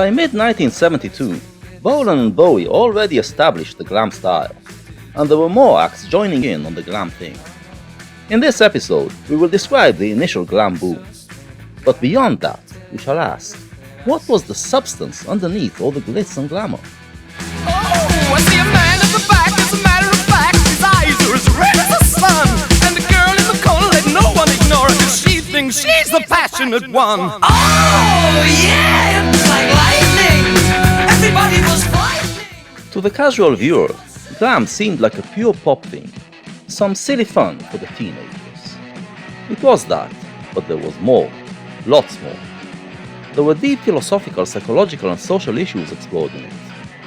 By mid-1972, Bolan and Bowie already established the glam style, and there were more acts joining in on the glam thing. In this episode, we will describe the initial glam boom. But beyond that, we shall ask, what was the substance underneath all the glitz and glamour? Oh, I see a man at the back, as a matter of fact, his eyes are as red as the sun. And the girl in the corner, let no one ignore her, 'cause she thinks she's the passionate one. Oh, yeah, it's like lightning, everybody was frightening. To the casual viewer, glam seemed like a pure pop thing, some silly fun for the teenagers. It was that, but there was more, lots more. There were deep philosophical, psychological and social issues explored in it,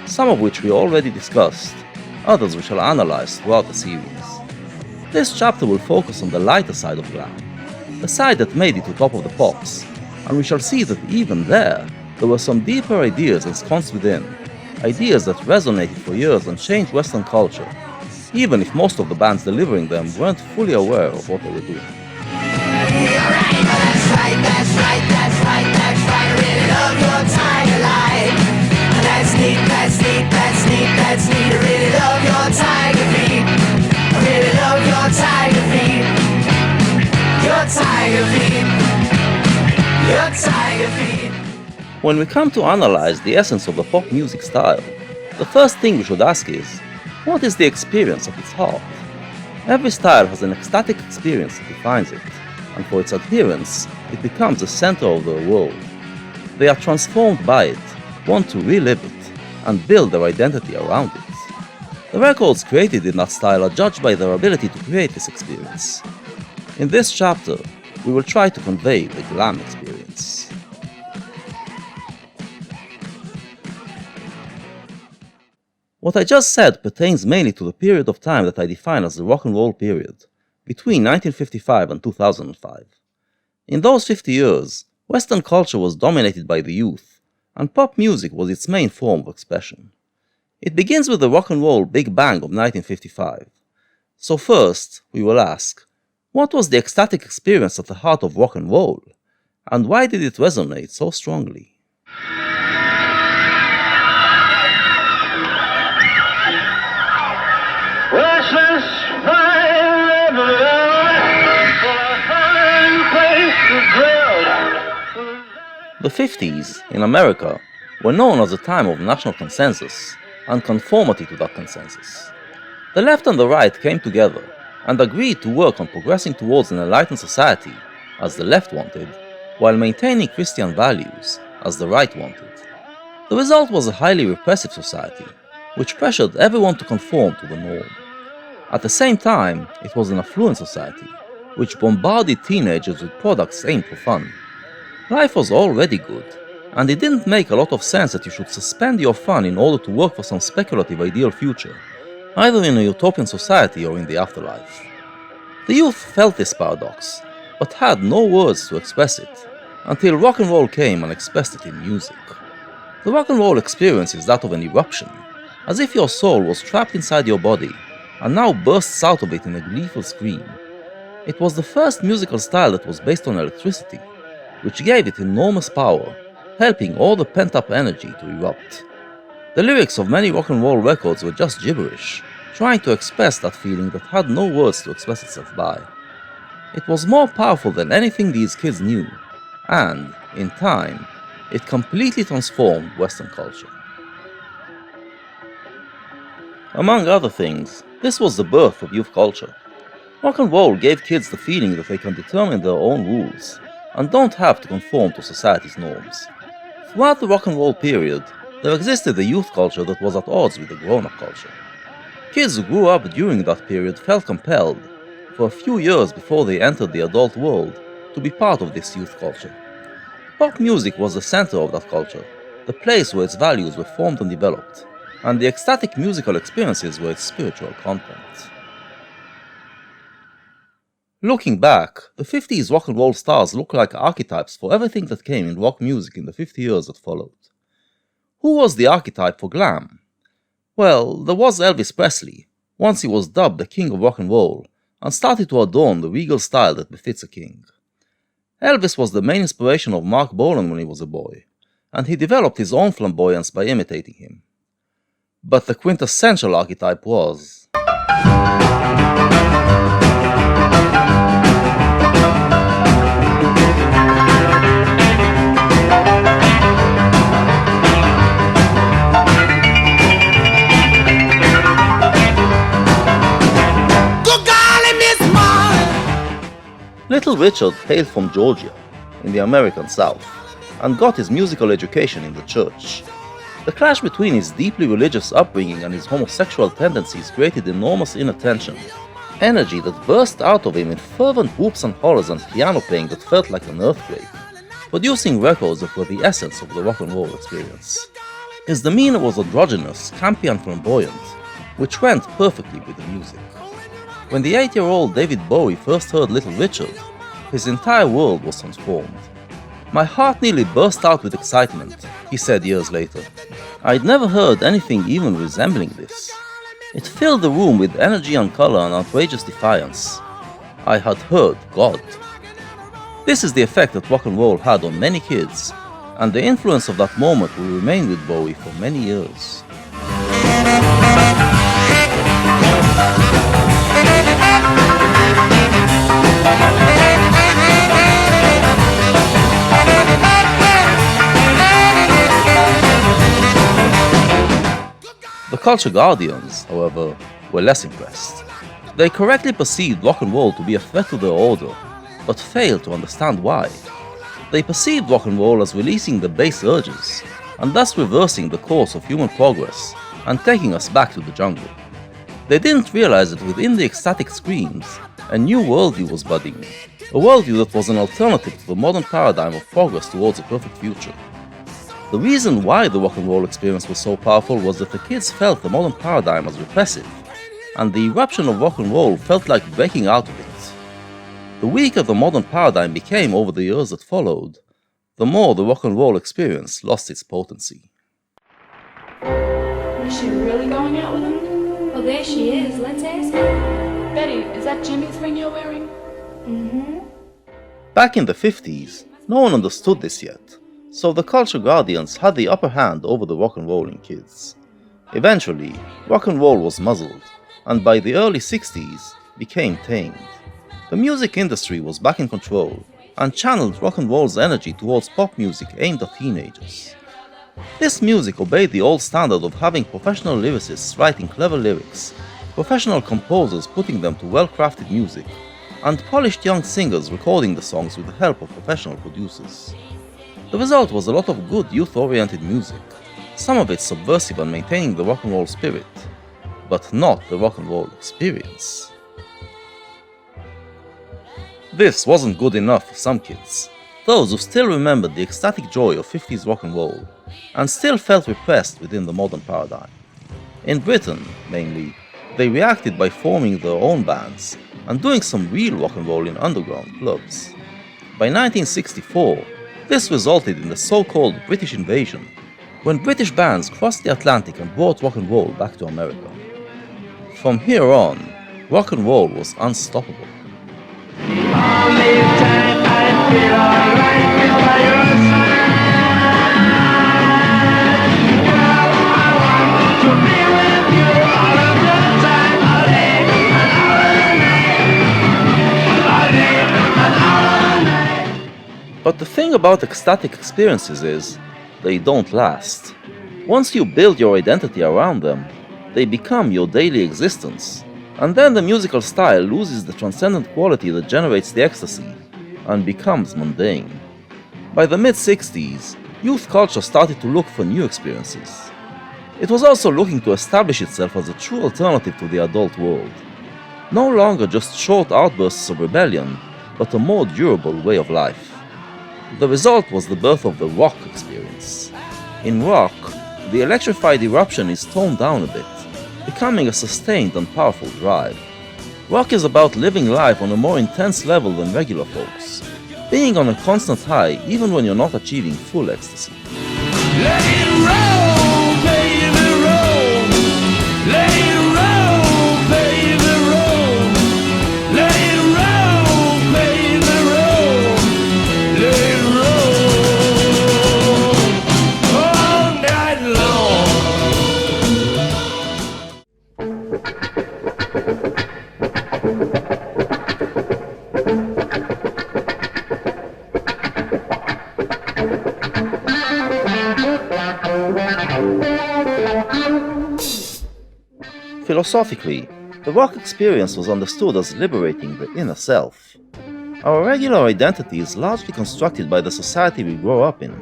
some of which we already discussed, others we shall analyze throughout the series. This chapter will focus on the lighter side of glam, the side that made it to top of the pops, and we shall see that even there were some deeper ideas ensconced within, ideas that resonated for years and changed Western culture, even if most of the bands delivering them weren't fully aware of what they were doing. When we come to analyze the essence of the pop music style, the first thing we should ask is, what is the experience at its heart? Every style has an ecstatic experience that defines it, and for its adherents, it becomes the center of their world. They are transformed by it, want to relive it, and build their identity around it. The records created in that style are judged by their ability to create this experience. In this chapter, we will try to convey the glam experience. What I just said pertains mainly to the period of time that I define as the rock and roll period, between 1955 and 2005. In those 50 years, Western culture was dominated by the youth, and pop music was its main form of expression. It begins with the rock and roll Big Bang of 1955. So first, we will ask, what was the ecstatic experience at the heart of rock and roll, and why did it resonate so strongly? The 50s, in America, were known as a time of national consensus and conformity to that consensus. The left and the right came together and agreed to work on progressing towards an enlightened society, as the left wanted, while maintaining Christian values, as the right wanted. The result was a highly repressive society, which pressured everyone to conform to the norm. At the same time, it was an affluent society, which bombarded teenagers with products aimed for fun. Life was already good, and it didn't make a lot of sense that you should suspend your fun in order to work for some speculative ideal future, either in a utopian society or in the afterlife. The youth felt this paradox, but had no words to express it, until rock and roll came and expressed it in music. The rock and roll experience is that of an eruption, as if your soul was trapped inside your body, and now bursts out of it in a gleeful scream. It was the first musical style that was based on electricity, which gave it enormous power, helping all the pent-up energy to erupt. The lyrics of many rock and roll records were just gibberish, trying to express that feeling that had no words to express itself by. It was more powerful than anything these kids knew, and, in time, it completely transformed Western culture. Among other things, this was the birth of youth culture. Rock and roll gave kids the feeling that they can determine their own rules, and don't have to conform to society's norms. Throughout the rock and roll period, there existed a youth culture that was at odds with the grown-up culture. Kids who grew up during that period felt compelled, for a few years before they entered the adult world, to be part of this youth culture. Pop music was the center of that culture, the place where its values were formed and developed, and the ecstatic musical experiences were its spiritual content. Looking back, the 50s rock and roll stars look like archetypes for everything that came in rock music in the 50 years that followed. Who was the archetype for glam? Well, there was Elvis Presley, once he was dubbed the king of rock and roll, and started to adorn the regal style that befits a king. Elvis was the main inspiration of Marc Bolan when he was a boy, and he developed his own flamboyance by imitating him. But the quintessential archetype was Little Richard hailed from Georgia, in the American South, and got his musical education in the church. The clash between his deeply religious upbringing and his homosexual tendencies created enormous inner energy that burst out of him in fervent whoops and hollers and piano playing that felt like an earthquake, producing records that were the essence of the rock and roll experience. His demeanor was androgynous, campy and flamboyant, which went perfectly with the music. When the 8-year-old David Bowie first heard Little Richard, his entire world was transformed. "My heart nearly burst out with excitement," he said years later. "I'd never heard anything even resembling this. It filled the room with energy and color and outrageous defiance. I had heard God." This is the effect that rock and roll had on many kids, and the influence of that moment will remain with Bowie for many years. The Culture Guardians, however, were less impressed. They correctly perceived rock and roll to be a threat to their order, but failed to understand why. They perceived rock and roll as releasing the base urges, and thus reversing the course of human progress and taking us back to the jungle. They didn't realize that within the ecstatic screams, a new worldview was budding, a worldview that was an alternative to the modern paradigm of progress towards a perfect future. The reason why the rock and roll experience was so powerful was that the kids felt the modern paradigm as repressive, and the eruption of rock and roll felt like breaking out of it. The weaker the modern paradigm became over the years that followed, the more the rock and roll experience lost its potency. Is she really going out with him? Oh, there she is. Let's ask her. Betty, is that Jimmy's ring you're wearing? Mm-hmm. Back in the 50s, no one understood this yet, so the Culture Guardians had the upper hand over the rock and rolling kids. Eventually, rock and roll was muzzled, and by the early 60s, became tamed. The music industry was back in control, and channeled rock and roll's energy towards pop music aimed at teenagers. This music obeyed the old standard of having professional lyricists writing clever lyrics, professional composers putting them to well-crafted music, and polished young singers recording the songs with the help of professional producers. The result was a lot of good youth-oriented music, some of it subversive and maintaining the rock and roll spirit, but not the rock and roll experience. This wasn't good enough for some kids, those who still remembered the ecstatic joy of 50s rock and roll, and still felt repressed within the modern paradigm. In Britain, mainly, they reacted by forming their own bands and doing some real rock and roll in underground clubs. By 1964, this resulted in the so-called British invasion, when British bands crossed the Atlantic and brought rock and roll back to America. From here on, rock and roll was unstoppable. But the thing about ecstatic experiences is, they don't last. Once you build your identity around them, they become your daily existence, and then the musical style loses the transcendent quality that generates the ecstasy, and becomes mundane. By the mid-60s, youth culture started to look for new experiences. It was also looking to establish itself as a true alternative to the adult world. No longer just short outbursts of rebellion, but a more durable way of life. The result was the birth of the rock experience. In rock, the electrified eruption is toned down a bit, becoming a sustained and powerful drive. Rock is about living life on a more intense level than regular folks, being on a constant high even when you're not achieving full ecstasy. Let it roll, baby, roll. Let it roll, baby, roll. Let it roll, baby, roll. Let it roll. Philosophically, the rock experience was understood as liberating the inner self. Our regular identity is largely constructed by the society we grow up in,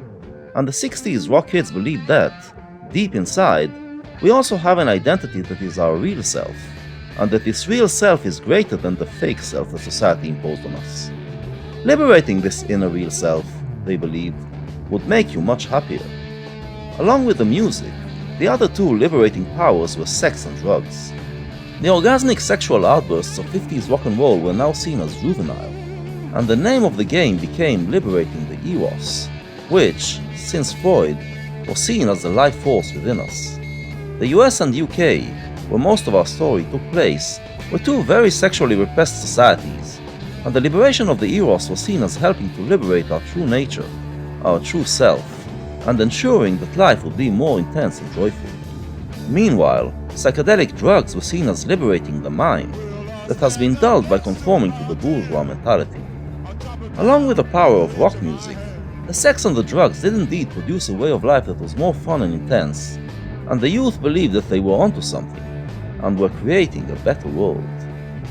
and the 60s rock kids believed that, deep inside, we also have an identity that is our real self, and that this real self is greater than the fake self that society imposed on us. Liberating this inner real self, they believed, would make you much happier. Along with the music, the other two liberating powers were sex and drugs. The orgasmic sexual outbursts of 50s rock and roll were now seen as juvenile, and the name of the game became liberating the eros, which, since Freud, was seen as the life force within us. The US and UK, where most of our story took place, were two very sexually repressed societies, and the liberation of the eros was seen as helping to liberate our true nature, our true self, and ensuring that life would be more intense and joyful. Meanwhile, psychedelic drugs were seen as liberating the mind that has been dulled by conforming to the bourgeois mentality. Along with the power of rock music, the sex and the drugs did indeed produce a way of life that was more fun and intense, and the youth believed that they were onto something, and were creating a better world.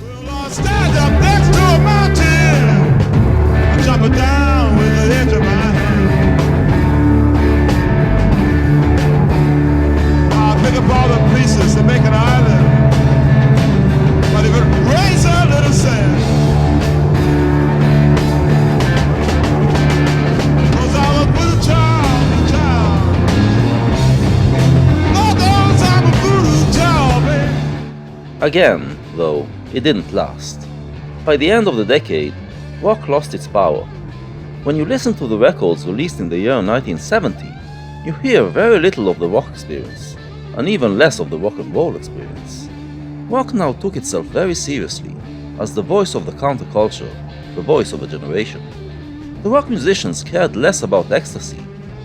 Well, I stand up next to a mountain, I chop it down with the edge of my hand. I pick up all the pieces to make an island, but if it rains a little sand, 'cause I was with a child, Lord knows I'm a voodoo child, baby. Again, though, it didn't last. By the end of the decade, rock lost its power. When you listen to the records released in the year 1970, you hear very little of the rock experience, and even less of the rock and roll experience. Rock now took itself very seriously, as the voice of the counterculture, the voice of a generation. The rock musicians cared less about ecstasy,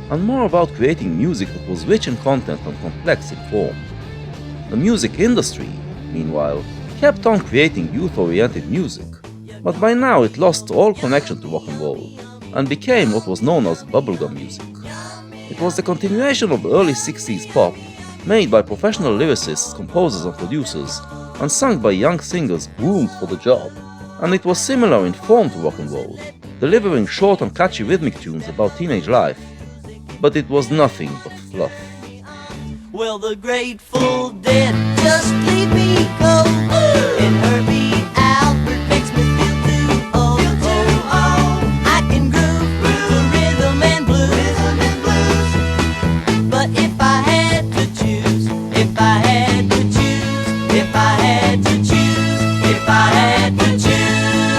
and more about creating music that was rich in content and complex in form. The music industry, meanwhile, kept on creating youth-oriented music, but by now it lost all connection to rock and roll, and became what was known as bubblegum music. It was the continuation of early 60s pop, made by professional lyricists, composers and producers, and sung by young singers groomed for the job, and it was similar in form to rock and roll, delivering short and catchy rhythmic tunes about teenage life, but it was nothing but fluff. Well, the Grateful Dead just leave me go. And Herbie Albert makes me feel too old. I can groove the rhythm and blues. But if I had to choose, if I had to choose, if I had to choose, if I had to choose,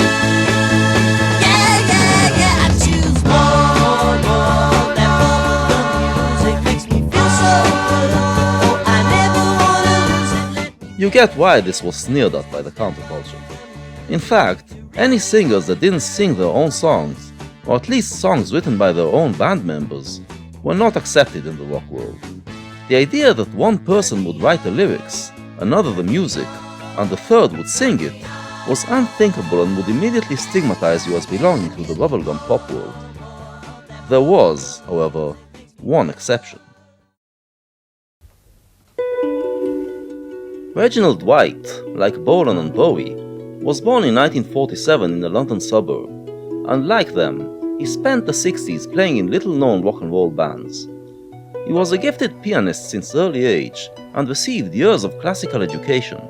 yeah, I choose more. That bubblegum music makes me feel so good. Oh, I never wanna lose it. You get why this was sneered at by the counterculture. In fact, any singers that didn't sing their own songs, or at least songs written by their own band members, were not accepted in the rock world. The idea that one person would write the lyrics, another the music, and the third would sing it, was unthinkable and would immediately stigmatize you as belonging to the bubblegum pop world. There was, however, one exception. Reginald Dwight, like Bolan and Bowie, was born in 1947 in a London suburb, and like them, he spent the 60s playing in little-known rock and roll bands. He was a gifted pianist since early age and received years of classical education,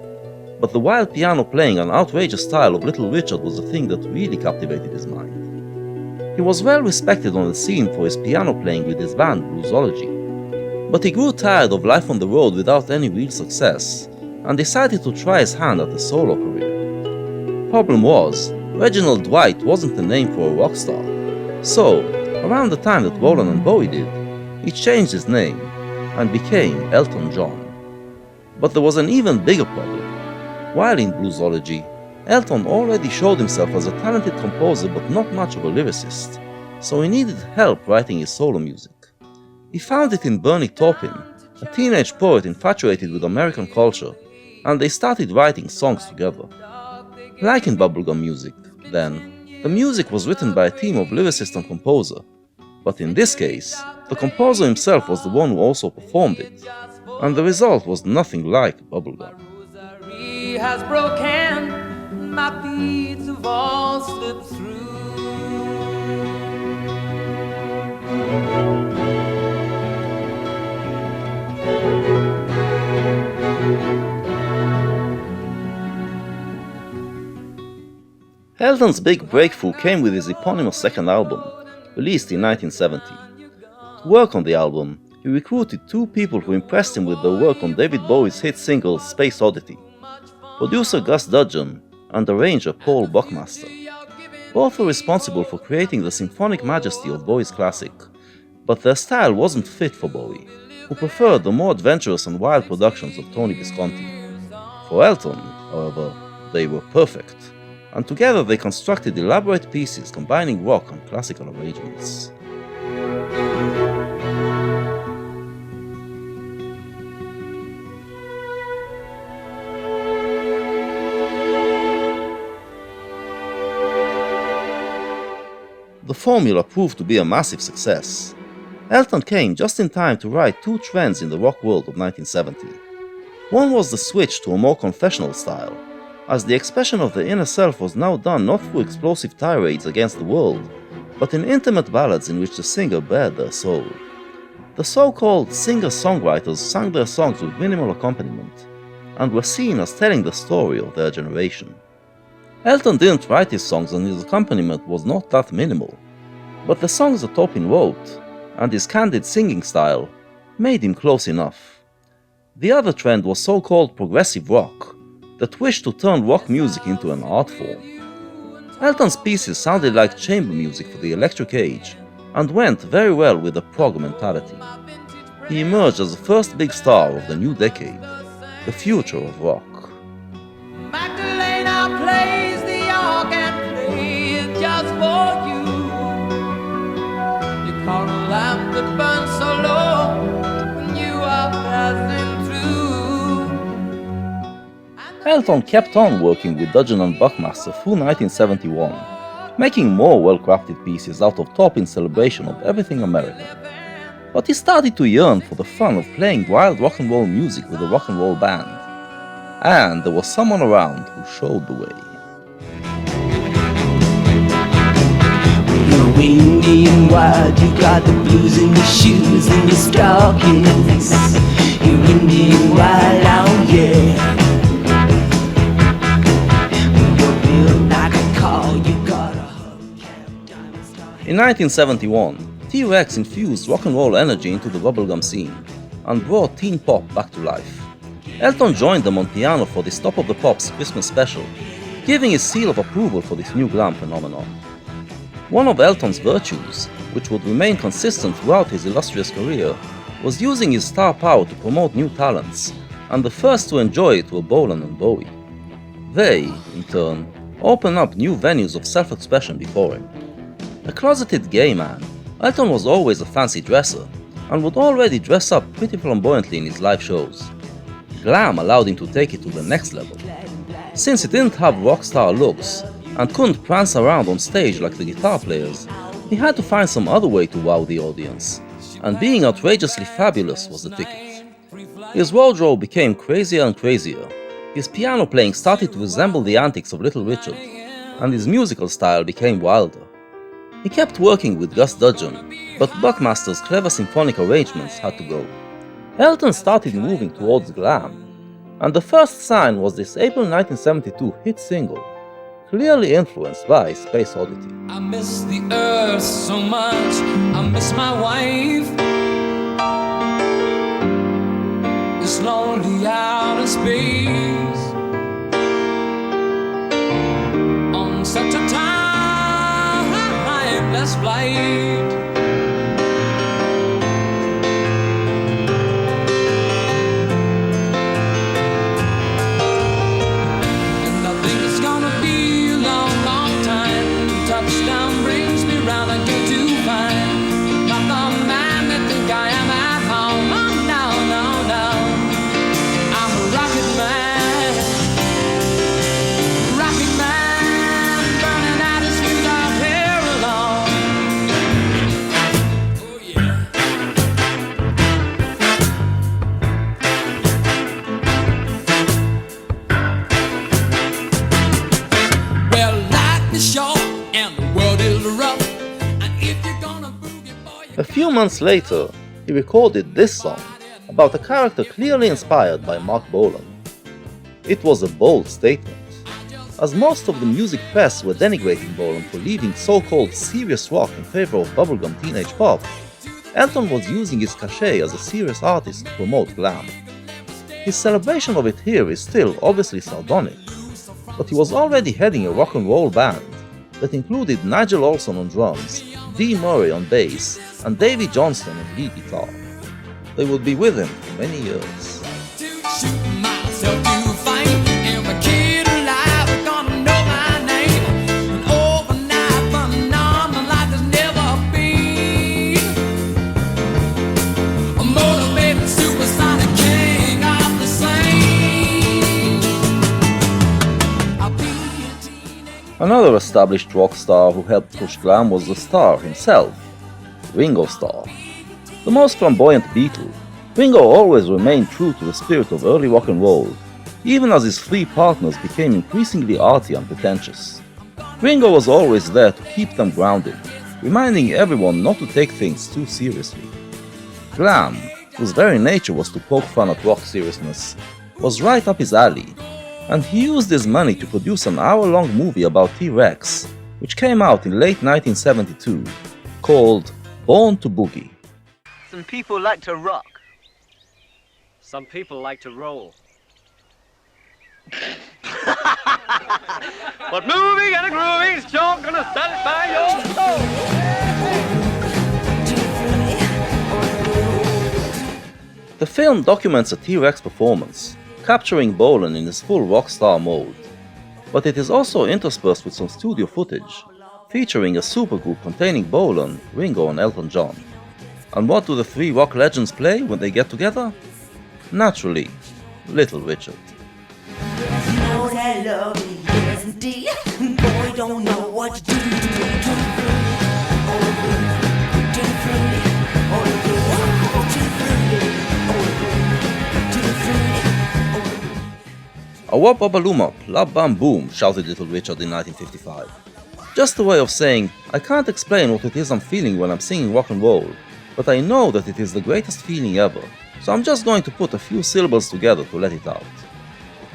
but the wild piano playing and outrageous style of Little Richard was the thing that really captivated his mind. He was well respected on the scene for his piano playing with his band Bluesology, but he grew tired of life on the road without any real success, and decided to try his hand at a solo career. Problem was, Reginald Dwight wasn't the name for a rock star, so, around the time that Bolan and Bowie did, he changed his name and became Elton John. But there was an even bigger problem. While in Bluesology, Elton already showed himself as a talented composer but not much of a lyricist, so he needed help writing his solo music. He found it in Bernie Taupin, a teenage poet infatuated with American culture, and they started writing songs together. Like in bubblegum music, then, the music was written by a team of lyricist and composer, but in this case, the composer himself was the one who also performed it, and the result was nothing like bubblegum. has broken, my beads have all slipped through. Elton's big breakthrough came with his eponymous second album, released in 1970. To work on the album, he recruited two people who impressed him with their work on David Bowie's hit single Space Oddity, producer Gus Dudgeon and arranger Paul Buckmaster. Both were responsible for creating the symphonic majesty of Bowie's classic, but their style wasn't fit for Bowie, who preferred the more adventurous and wild productions of Tony Visconti. For Elton, however, they were perfect, and together they constructed elaborate pieces combining rock and classical arrangements. The formula proved to be a massive success. Elton came just in time to ride two trends in the rock world of 1970. One was the switch to a more confessional style, as the expression of the inner self was now done not through explosive tirades against the world, but in intimate ballads in which the singer bared their soul. The so-called singer-songwriters sang their songs with minimal accompaniment, and were seen as telling the story of their generation. Elton didn't write his songs and his accompaniment was not that minimal, but the songs that Taupin wrote, and his candid singing style, made him close enough. The other trend was so-called progressive rock, that wished to turn rock music into an art form. Elton's pieces sounded like chamber music for the electric age, and went very well with the prog mentality. He emerged as the first big star of the new decade, the future of rock. Magdalena plays the organ, plays just for you. You caught a lamp that burns so low when you are passing through. Elton kept on working with Dudgeon and Buckmaster through 1971, making more well-crafted pieces out of Taupin's celebration of everything American. But he started to yearn for the fun of playing wild rock and roll music with a rock and roll band. And there was someone around who showed the way. You're windy and wild, you got the blues in your shoes and your stockings. You're windy and wild, oh yeah. You're built like a car, you got a In 1971, T-Rex infused rock and roll energy into the bubblegum scene and brought teen pop back to life. Elton joined them on piano for this Top of the Pops Christmas special, giving his seal of approval for this new glam phenomenon. One of Elton's virtues, which would remain consistent throughout his illustrious career, was using his star power to promote new talents, and the first to enjoy it were Bolan and Bowie. They, in turn, opened up new venues of self-expression before him. A closeted gay man, Elton was always a fancy dresser, and would already dress up pretty flamboyantly in his live shows. Glam allowed him to take it to the next level. Since he didn't have rock star looks, and couldn't prance around on stage like the guitar players, he had to find some other way to wow the audience, and being outrageously fabulous was the ticket. His wardrobe became crazier and crazier, his piano playing started to resemble the antics of Little Richard, and his musical style became wilder. He kept working with Gus Dudgeon, but Buckmaster's clever symphonic arrangements had to go. Elton started moving towards glam, and the first sign was this April 1972 hit single, clearly influenced by Space Oddity. I miss the earth so much, I miss my wife. This lonely outer space, on such a timeless flight. Touchdown brings me round again to find not the man that think I am at home. Oh, no, no, no, I'm a rocket man, burning out his fuse out here alone. A few months later, he recorded this song about a character clearly inspired by Mark Bolan. It was a bold statement, as most of the music press were denigrating Bolan for leaving so-called serious rock in favor of bubblegum teenage pop. Elton was using his cachet as a serious artist to promote glam. His celebration of it here is still obviously sardonic, but he was already heading a rock and roll band that included Nigel Olsson on drums, Dee Murray on bass, and Davey Johnson on lead guitar. They would be with him for many years. Another established rock star who helped push glam was the star himself, Ringo Starr. The most flamboyant Beatle, Ringo always remained true to the spirit of early rock and roll, even as his three partners became increasingly arty and pretentious. Ringo was always there to keep them grounded, reminding everyone not to take things too seriously. Glam, whose very nature was to poke fun at rock seriousness, was right up his alley, and he used his money to produce an hour-long movie about T-Rex, which came out in late 1972, called Born to Boogie. Some people like to rock. Some people like to roll. But moving and a grooving's sure gonna satisfy your soul. The film documents a T-Rex performance, capturing Bolan in his full rock star mode, but it is also interspersed with some studio footage, featuring a supergroup containing Bolan, Ringo and Elton John. And what do the three rock legends play when they get together? Naturally, Little Richard. A wop wop a loom up, lab bam boom, shouted Little Richard in 1955. Just a way of saying, I can't explain what it is I'm feeling when I'm singing rock and roll, but I know that it is the greatest feeling ever, so I'm just going to put a few syllables together to let it out.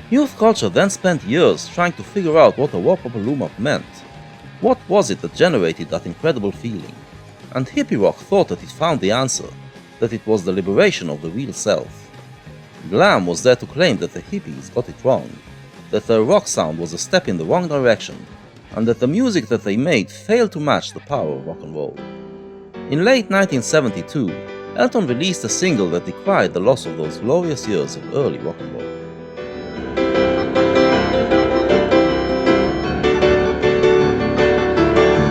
Youth culture then spent years trying to figure out what a wop wop a loom up meant. What was it that generated that incredible feeling? And hippie rock thought that it found the answer, that it was the liberation of the real self. Glam was there to claim that the hippies got it wrong, that their rock sound was a step in the wrong direction, and that the music that they made failed to match the power of rock and roll. In late 1972, Elton released a single that decried the loss of those glorious years of early rock and roll.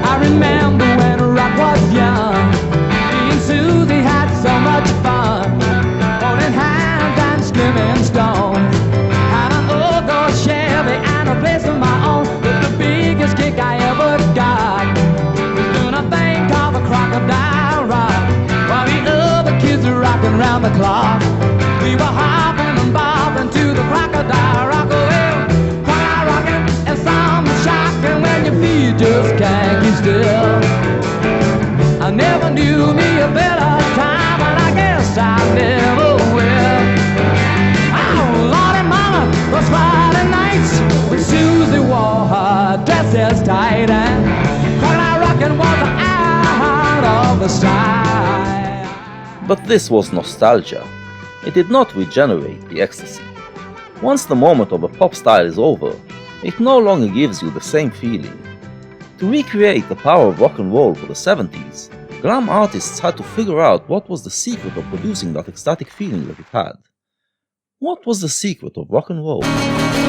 I remember when rock was young, me and Susie had so much fun, holding hands and skimming stone. Had an old gold Chevy and a place of my own, with the biggest kick I ever got. Doing a thing called the crocodile rock, while the other kids are rocking round the clock. We were hopping and bobbing to the crocodile rock. Well, crocodile rocking and something shocking when your feet just can't keep still. I never knew me a better time, and I guess I never will. Oh, Lordy Mama, those Friday nights when Susie wore her dress as tight, and crocodile rocking was out of the sight. But this was nostalgia. It did not regenerate the ecstasy. Once the moment of a pop style is over, it no longer gives you the same feeling. To recreate the power of rock and roll for the 70s, glam artists had to figure out what was the secret of producing that ecstatic feeling that it had. What was the secret of rock and roll?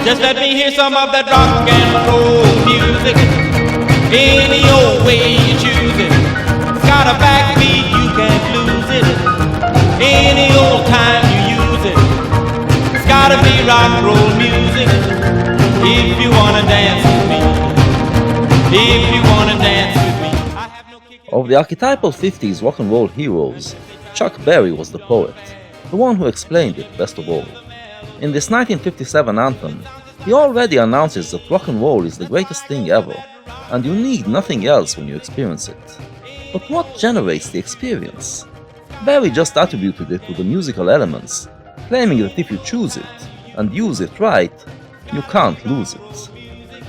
Just let me hear some of that rock and roll music. Any old way you choose it. It's got a backbeat, you can't lose it. Any old time you use it. It's gotta be rock and roll music. If you wanna dance with me. If you wanna dance with me. Of the archetypal 50s rock and roll heroes, Chuck Berry was the poet, the one who explained it best of all. In this 1957 anthem, he already announces that rock and roll is the greatest thing ever, and you need nothing else when you experience it. But what generates the experience? Barry just attributed it to the musical elements, claiming that if you choose it and use it right, you can't lose it.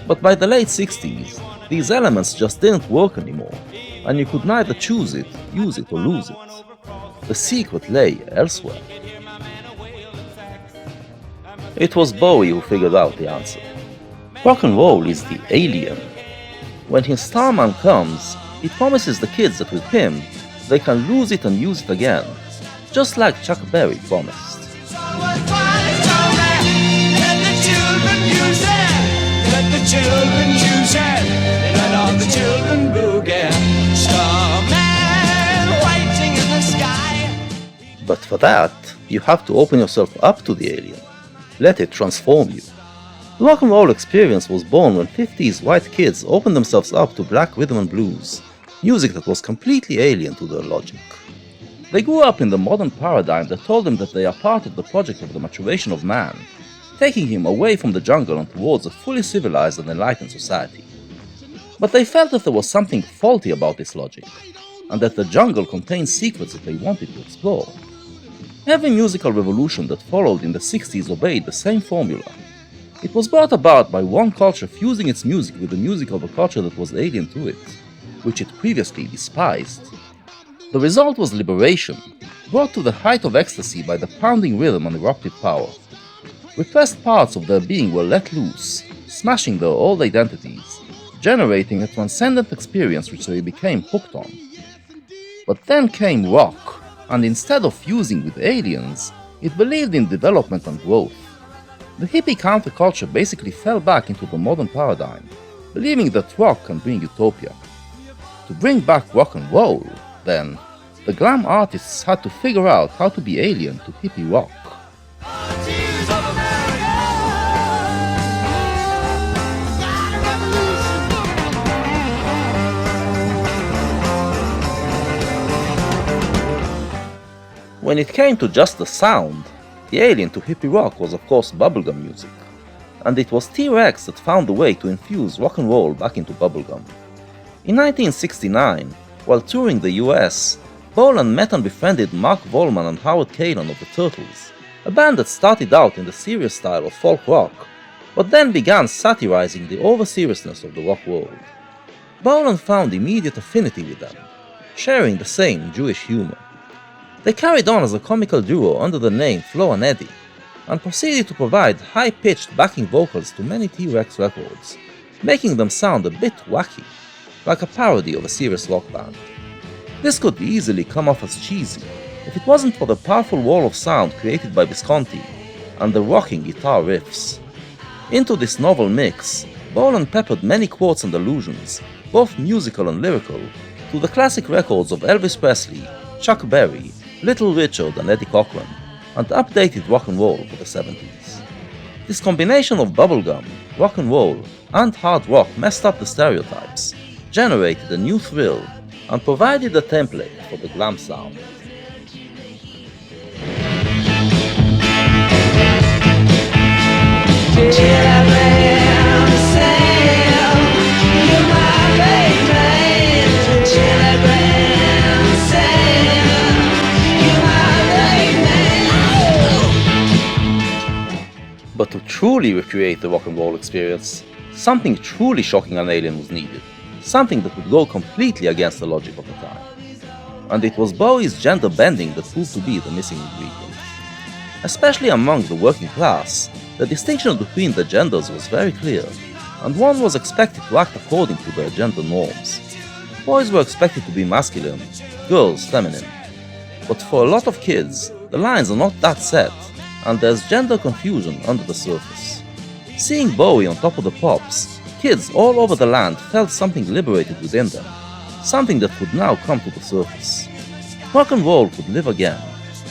But by the late 60s, these elements just didn't work anymore, and you could neither choose it, use it, or lose it. The secret lay elsewhere. It was Bowie who figured out the answer. Rock and roll is the alien. When his starman comes, he promises the kids that with him, they can lose it and use it again, just like Chuck Berry promised. But for that, you have to open yourself up to the alien. Let it transform you. The rock and roll experience was born when 50s white kids opened themselves up to black rhythm and blues, music that was completely alien to their logic. They grew up in the modern paradigm that told them that they are part of the project of the maturation of man, taking him away from the jungle and towards a fully civilized and enlightened society. But they felt that there was something faulty about this logic, and that the jungle contained secrets that they wanted to explore. Every musical revolution that followed in the 60s obeyed the same formula. It was brought about by one culture fusing its music with the music of a culture that was alien to it, which it previously despised. The result was liberation, brought to the height of ecstasy by the pounding rhythm and eruptive power. Repressed parts of their being were let loose, smashing their old identities, generating a transcendent experience which they became hooked on. But then came rock, and instead of fusing with aliens, it believed in development and growth. The hippie counterculture basically fell back into the modern paradigm, believing that rock can bring utopia. To bring back rock and roll, then, the glam artists had to figure out how to be alien to hippie rock. When it came to just the sound, the alien to hippie rock was of course bubblegum music, and it was T-Rex that found a way to infuse rock and roll back into bubblegum. In 1969, while touring the US, Bolan met and befriended Mark Volman and Howard Kaylan of the Turtles, a band that started out in the serious style of folk rock, but then began satirizing the over-seriousness of the rock world. Bolan found immediate affinity with them, sharing the same Jewish humor. They carried on as a comical duo under the name Flo and Eddie, and proceeded to provide high-pitched backing vocals to many T-Rex records, making them sound a bit wacky, like a parody of a serious rock band. This could easily come off as cheesy if it wasn't for the powerful wall of sound created by Visconti and the rocking guitar riffs. Into this novel mix, Bolan peppered many quotes and allusions, both musical and lyrical, to the classic records of Elvis Presley, Chuck Berry, Little Richard and Eddie Cochran, and updated rock and roll for the 70s. This combination of bubblegum, rock and roll, and hard rock messed up the stereotypes, generated a new thrill, and provided a template for the glam sound. But to truly recreate the rock and roll experience, something truly shocking and alien was needed, something that would go completely against the logic of the time. And it was Bowie's gender bending that proved to be the missing ingredient. Especially among the working class, the distinction between the genders was very clear, and one was expected to act according to their gender norms. Boys were expected to be masculine, girls feminine. But for a lot of kids, the lines are not that set, and there's gender confusion under the surface. Seeing Bowie on top of the pops, kids all over the land felt something liberated within them, something that could now come to the surface. Rock and roll could live again,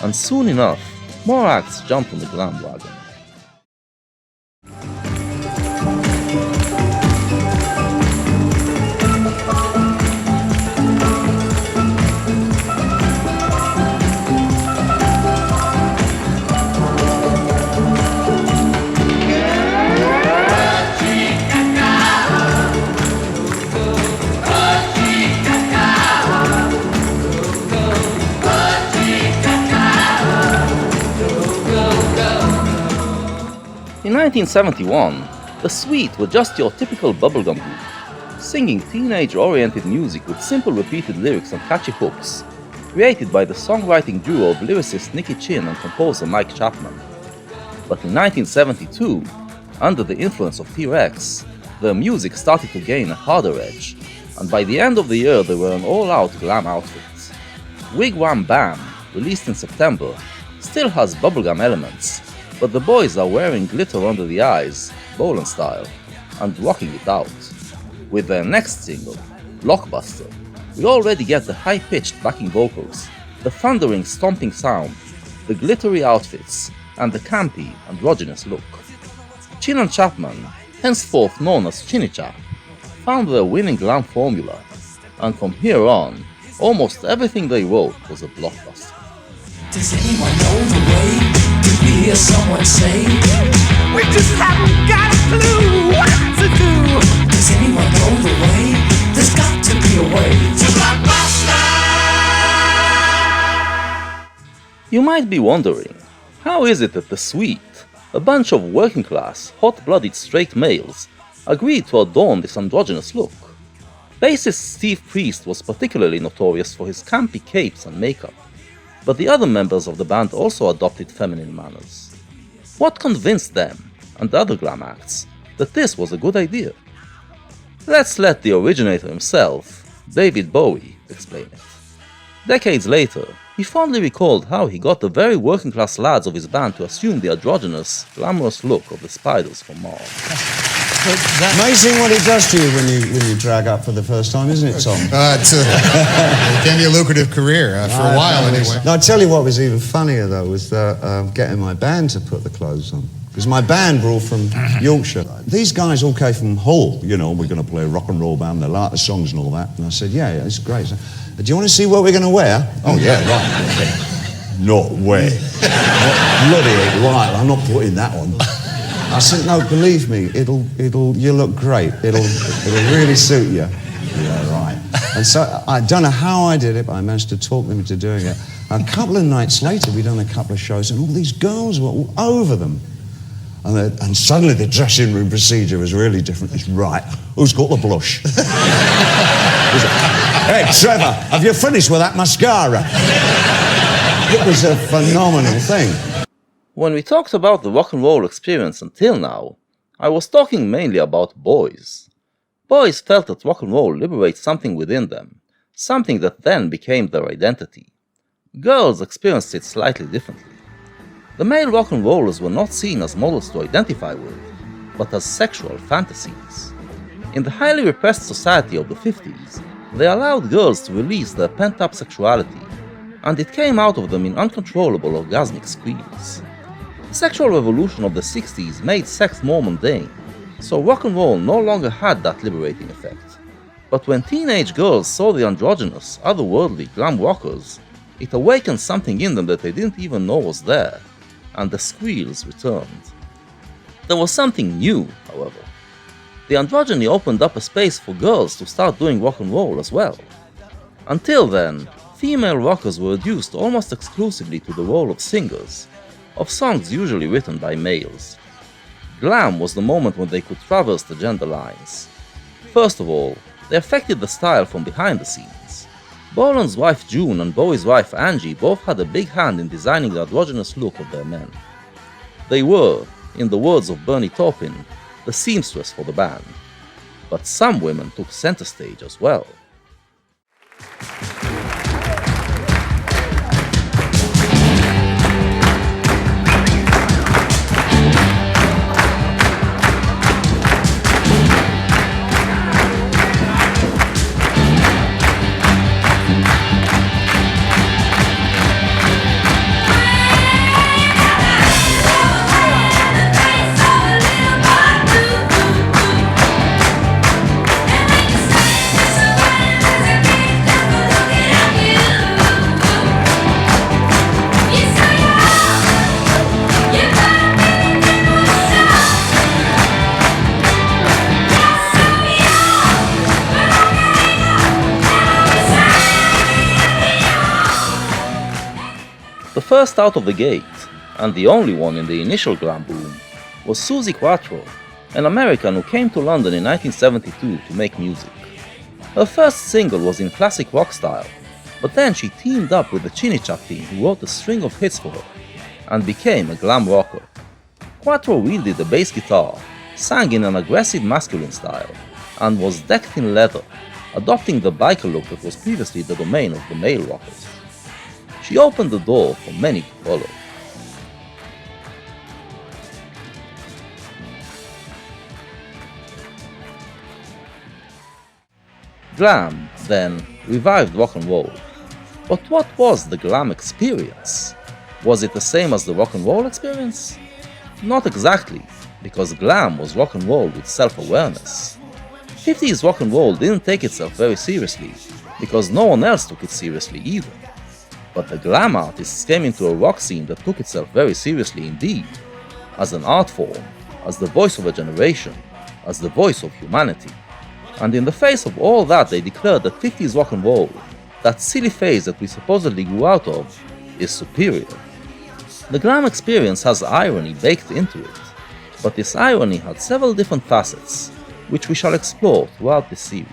and soon enough, more acts jumped on the glam wagon. In 1971, the Sweet were just your typical bubblegum group, singing teenage-oriented music with simple repeated lyrics and catchy hooks, created by the songwriting duo of lyricist Nicky Chinn and composer Mike Chapman. But in 1972, under the influence of T-Rex, their music started to gain a harder edge, and by the end of the year they were an all-out glam outfit. Wigwam Bam, released in September, still has bubblegum elements, but the boys are wearing glitter under the eyes, Bolan style, and rocking it out. With their next single, Blockbuster, we already get the high-pitched backing vocals, the thundering stomping sound, the glittery outfits, and the campy, androgynous look. Chinn and Chapman, henceforth known as Chinny Chap, found their winning glam formula, and from here on, almost everything they wrote was a blockbuster. Does anyone know the way? Did we hear someone say? We just haven't got a clue what to do. Does anyone know the way? There's got to be a way to Blockbuster! You might be wondering, how is it that the Sweet, a bunch of working-class, hot-blooded straight males, agreed to adorn this androgynous look? Bassist Steve Priest was particularly notorious for his campy capes and makeup, but the other members of the band also adopted feminine manners. What convinced them, and the other glam acts, that this was a good idea? Let's let the originator himself, David Bowie, explain it. Decades later, he fondly recalled how he got the very working-class lads of his band to assume the androgynous, glamorous look of the Spiders from Mars. Amazing what it does to you when you drag up for the first time, isn't it, Tom? It can be a lucrative career for a while, anyway. No, I tell you what was even funnier, though, was getting my band to put the clothes on. Because my band were all from Yorkshire. These guys all came from Hull. You know, we're going to play a rock and roll band, they like the songs and all that. And I said, yeah, it's great. So, do you want to see what we're going to wear? Oh, yeah, right. Not way. Bloody right, I'm not putting that on. I said, no, believe me, you'll look great. It'll really suit you. Yeah, right. And so I don't know how I did it, but I managed to talk them into doing it. A couple of nights later, we'd done a couple of shows, and all these girls were all over them. And suddenly the dressing room procedure was really different. It's right. Who's got the blush? Hey, Trevor, have you finished with that mascara? It was a phenomenal thing. When we talked about the rock and roll experience until now, I was talking mainly about boys. Boys felt that rock and roll liberates something within them, something that then became their identity. Girls experienced it slightly differently. The male rock and rollers were not seen as models to identify with, but as sexual fantasies. In the highly repressed society of the 50s, they allowed girls to release their pent-up sexuality, and it came out of them in uncontrollable orgasmic squeals. The sexual revolution of the 60s made sex more mundane, so rock and roll no longer had that liberating effect. But when teenage girls saw the androgynous, otherworldly glam rockers, it awakened something in them that they didn't even know was there, and the squeals returned. There was something new, however. The androgyny opened up a space for girls to start doing rock and roll as well. Until then, female rockers were reduced almost exclusively to the role of singers, of songs usually written by males. Glam was the moment when they could traverse the gender lines. First of all, they affected the style from behind the scenes. Bolan's wife June and Bowie's wife Angie both had a big hand in designing the androgynous look of their men. They were, in the words of Bernie Taupin, the seamstress for the band. But some women took center stage as well. The first out of the gate, and the only one in the initial glam boom, was Suzi Quatro, an American who came to London in 1972 to make music. Her first single was in classic rock style, but then she teamed up with the Chini Chap team who wrote a string of hits for her, and became a glam rocker. Quatro wielded the bass guitar, sang in an aggressive masculine style, and was decked in leather, adopting the biker look that was previously the domain of the male rockers. She opened the door for many to follow. Glam, then, revived rock and roll. But what was the glam experience? Was it the same as the rock and roll experience? Not exactly, because glam was rock and roll with self-awareness. 50s rock and roll didn't take itself very seriously, because no one else took it seriously either. But the glam artists came into a rock scene that took itself very seriously indeed, as an art form, as the voice of a generation, as the voice of humanity. And in the face of all that, they declared that 50s rock and roll, that silly phase that we supposedly grew out of, is superior. The glam experience has irony baked into it, but this irony had several different facets, which we shall explore throughout this series.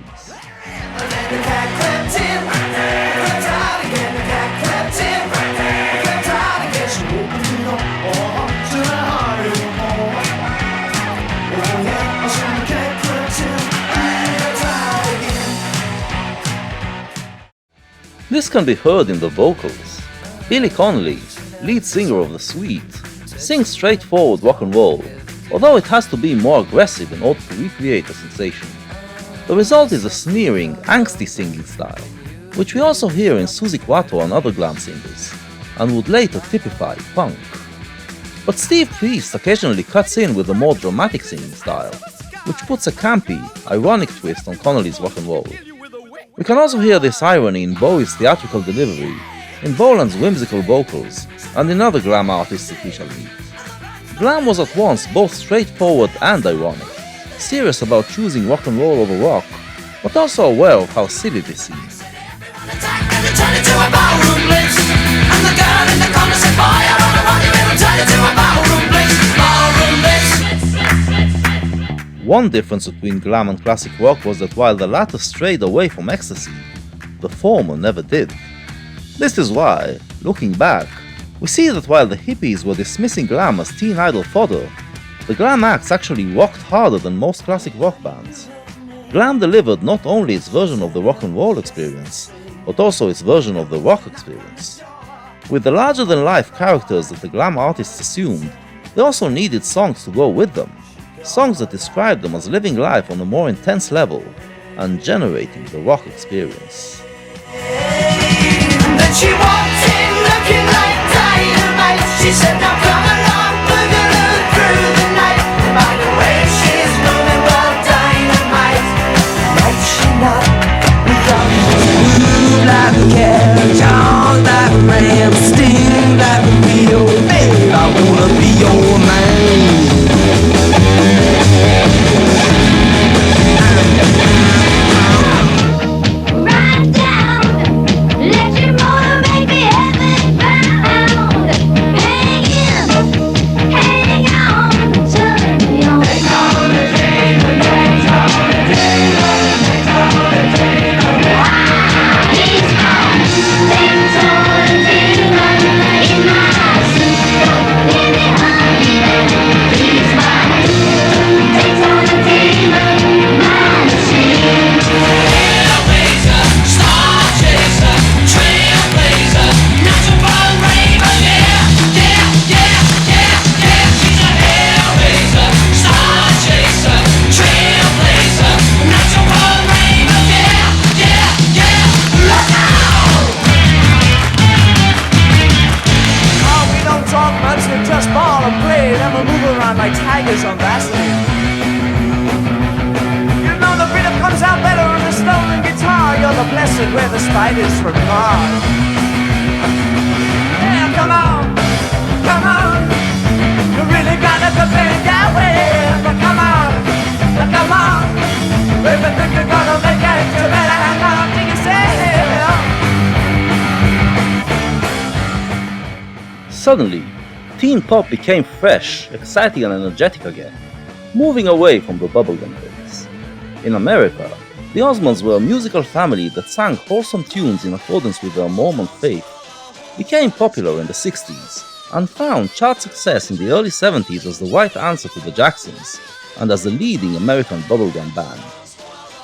This can be heard in the vocals. Billy Connolly, lead singer of The Sweet, sings straightforward rock and roll, although it has to be more aggressive in order to recreate the sensation. The result is a sneering, angsty singing style, which we also hear in Suzi Quatro and other glam singers, and would later typify punk. But Steve Priest occasionally cuts in with a more dramatic singing style, which puts a campy, ironic twist on Connolly's rock and roll. We can also hear this irony in Bowie's theatrical delivery, in Bolan's whimsical vocals, and in other glam artists that we shall meet. Glam was at once both straightforward and ironic, serious about choosing rock and roll over rock, but also aware of how silly this seems. One difference between glam and classic rock was that while the latter strayed away from ecstasy, the former never did. This is why, looking back, we see that while the hippies were dismissing glam as teen idol fodder, the glam acts actually rocked harder than most classic rock bands. Glam delivered not only its version of the rock and roll experience, but also its version of the rock experience. With the larger-than-life characters that the glam artists assumed, they also needed songs to go with them, songs that described them as living life on a more intense level and generating the rock experience. Then she walked in looking like dynamite. She said, now come along, we're gonna through the night. And by the way, she's moving well dynamite. Might she not be young? Move like a cat, jaws like a ram, sting like a beetle. Baby, I wanna be your man. On Vaseline. You know the rhythm comes out better on the stolen guitar. You're the blessed where the spiders from Mars. Yeah, come on, you really gotta compare that way. But come on, if you think you're gonna make it, you better hang on to yourself. Suddenly, teen pop became fresh, exciting and energetic again, moving away from the bubblegum days. In America, the Osmonds were a musical family that sang wholesome tunes in accordance with their Mormon faith, became popular in the 60s, and found chart success in the early 70s as the right answer to the Jacksons, and as the leading American bubblegum band.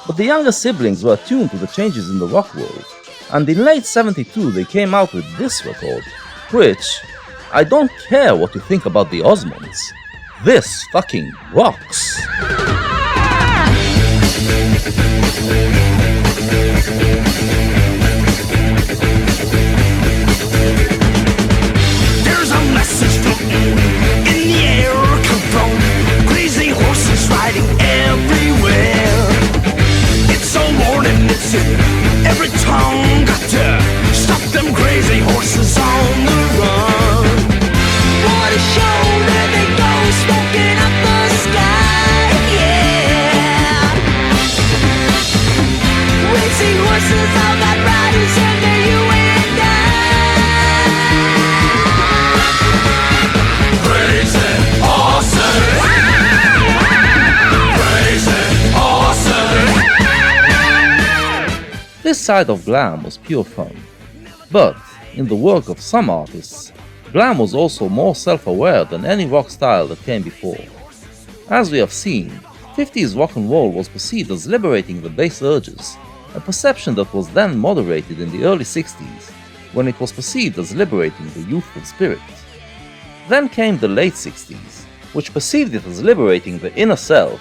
But the younger siblings were attuned to the changes in the rock world, and in late 72 they came out with this record, which, I don't care what you think about the Osmonds, this fucking rocks! There's a message floating in the air, control. Crazy horses riding everywhere. It's so morning, it's in every tongue. Got to stop them crazy horses on the run. What a show, there they go, smoking up the sky, yeah. Racing horses, all got riders, and they're you and I. Crazy horses. Crazy horses. This side of glam was pure fun, but in the work of some artists, glam was also more self-aware than any rock style that came before. As we have seen, 50s rock and roll was perceived as liberating the base urges, a perception that was then moderated in the early 60s, when it was perceived as liberating the youthful spirit. Then came the late 60s, which perceived it as liberating the inner self,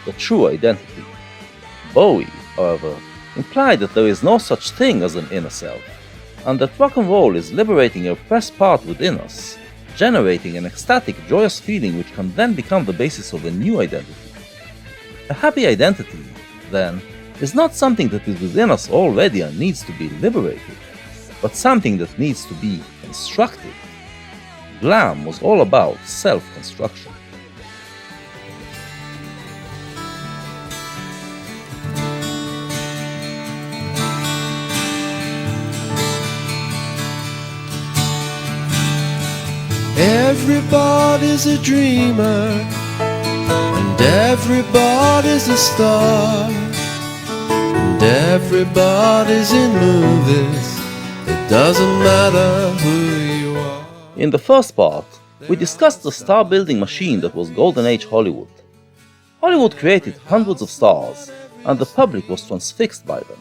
the true identity. Bowie, however, implied that there is no such thing as an inner self, and that rock and roll is liberating a repressed part within us, generating an ecstatic, joyous feeling which can then become the basis of a new identity. A happy identity, then, is not something that is within us already and needs to be liberated, but something that needs to be constructed. Glam was all about self-construction. Everybody's a dreamer, and everybody's a star, and everybody's in movies. It doesn't matter who you are. In the first part, we discussed the star-building machine that was Golden Age Hollywood. Hollywood created hundreds of stars, and the public was transfixed by them.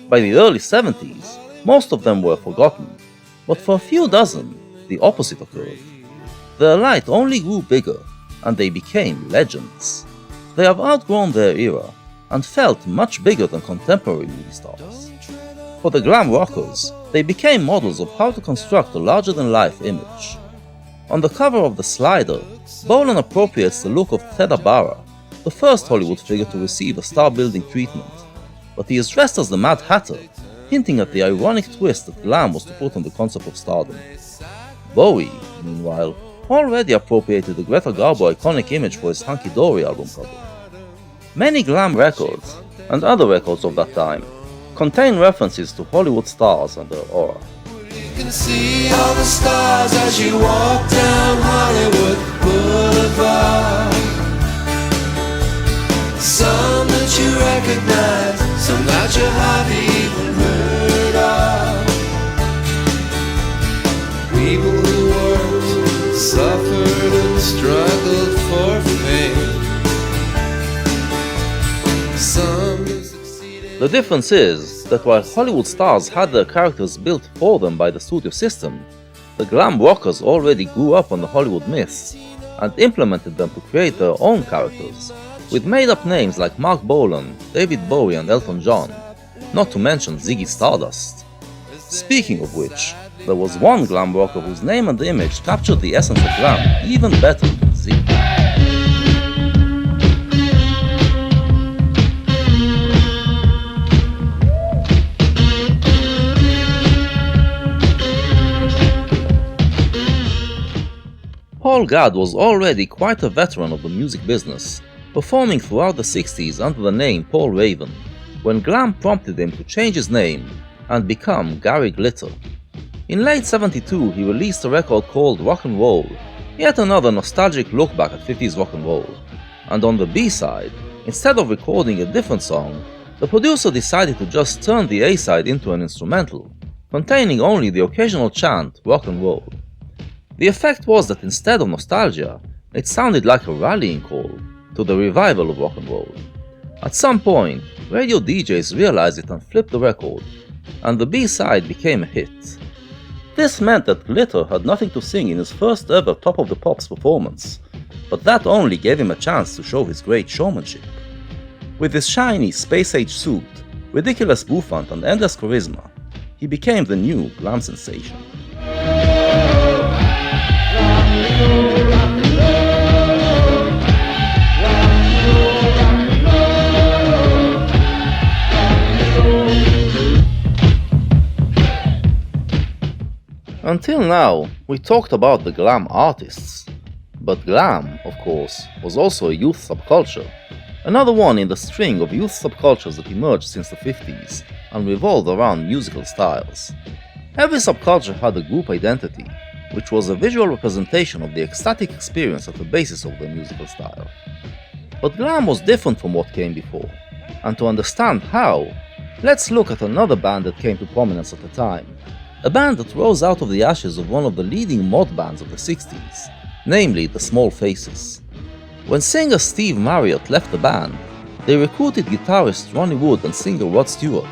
By the early 70s, most of them were forgotten, but for a few dozen, the opposite occurred. Their light only grew bigger, and they became legends. They have outgrown their era, and felt much bigger than contemporary movie stars. For the glam rockers, they became models of how to construct a larger-than-life image. On the cover of The Slider, Bolan appropriates the look of Ted Abara, the first Hollywood figure to receive a star-building treatment, but he is dressed as the Mad Hatter, hinting at the ironic twist that glam was to put on the concept of stardom. Bowie, meanwhile, already appropriated the Greta Garbo iconic image for his Hunky Dory album cover. Many glam records, and other records of that time, contain references to Hollywood stars and their aura. You can see all the stars as you walk down Hollywood Boulevard. Some that you recognize, some that you haven't even heard of. People who worked, suffered and struggled for fame. Some who succeeded. The difference is that while Hollywood stars had their characters built for them by the studio system, the glam rockers already grew up on the Hollywood myths and implemented them to create their own characters, with made-up names like Mark Bolan, David Bowie and Elton John, not to mention Ziggy Stardust. Speaking of which, there was one glam rocker whose name and image captured the essence of glam even better than Ziggy. Paul Gadd was already quite a veteran of the music business, performing throughout the 60s under the name Paul Raven, when glam prompted him to change his name and become Gary Glitter. In late '72, he released a record called Rock and Roll, yet another nostalgic look back at 50s rock and roll. And on the B-side, instead of recording a different song, the producer decided to just turn the A-side into an instrumental, containing only the occasional chant rock and roll. The effect was that instead of nostalgia, it sounded like a rallying call to the revival of rock and roll. At some point, radio DJs realized it and flipped the record, and the B-side became a hit. This meant that Glitter had nothing to sing in his first ever Top of the Pops performance, but that only gave him a chance to show his great showmanship. With his shiny, space-age suit, ridiculous bouffant and endless charisma, he became the new glam sensation. Until now, we talked about the glam artists, but glam, of course, was also a youth subculture, another one in the string of youth subcultures that emerged since the 50s and revolved around musical styles. Every subculture had a group identity, which was a visual representation of the ecstatic experience at the basis of the musical style. But glam was different from what came before, and to understand how, let's look at another band that came to prominence at the time, a band that rose out of the ashes of one of the leading mod bands of the 60s, namely the Small Faces. When singer Steve Marriott left the band, they recruited guitarist Ronnie Wood and singer Rod Stewart,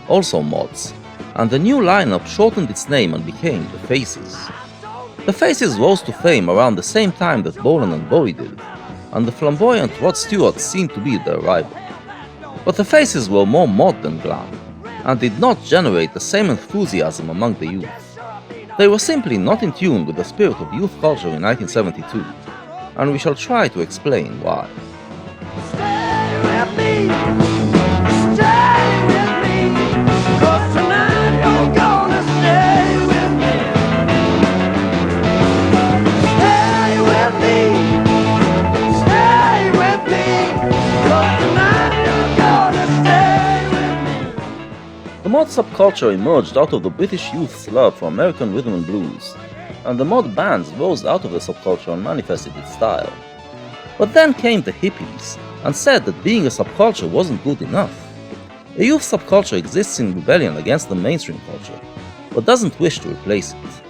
also mods, and the new lineup shortened its name and became the Faces. The Faces rose to fame around the same time that Bolan and Bowie did, and the flamboyant Rod Stewart seemed to be their rival. But the Faces were more mod than glam, and did not generate the same enthusiasm among the youth. They were simply not in tune with the spirit of youth culture in 1972, and we shall try to explain why. The mod subculture emerged out of the British youth's love for American rhythm and blues, and the mod bands rose out of the subculture and manifested its style. But then came the hippies, and said that being a subculture wasn't good enough. A youth subculture exists in rebellion against the mainstream culture, but doesn't wish to replace it.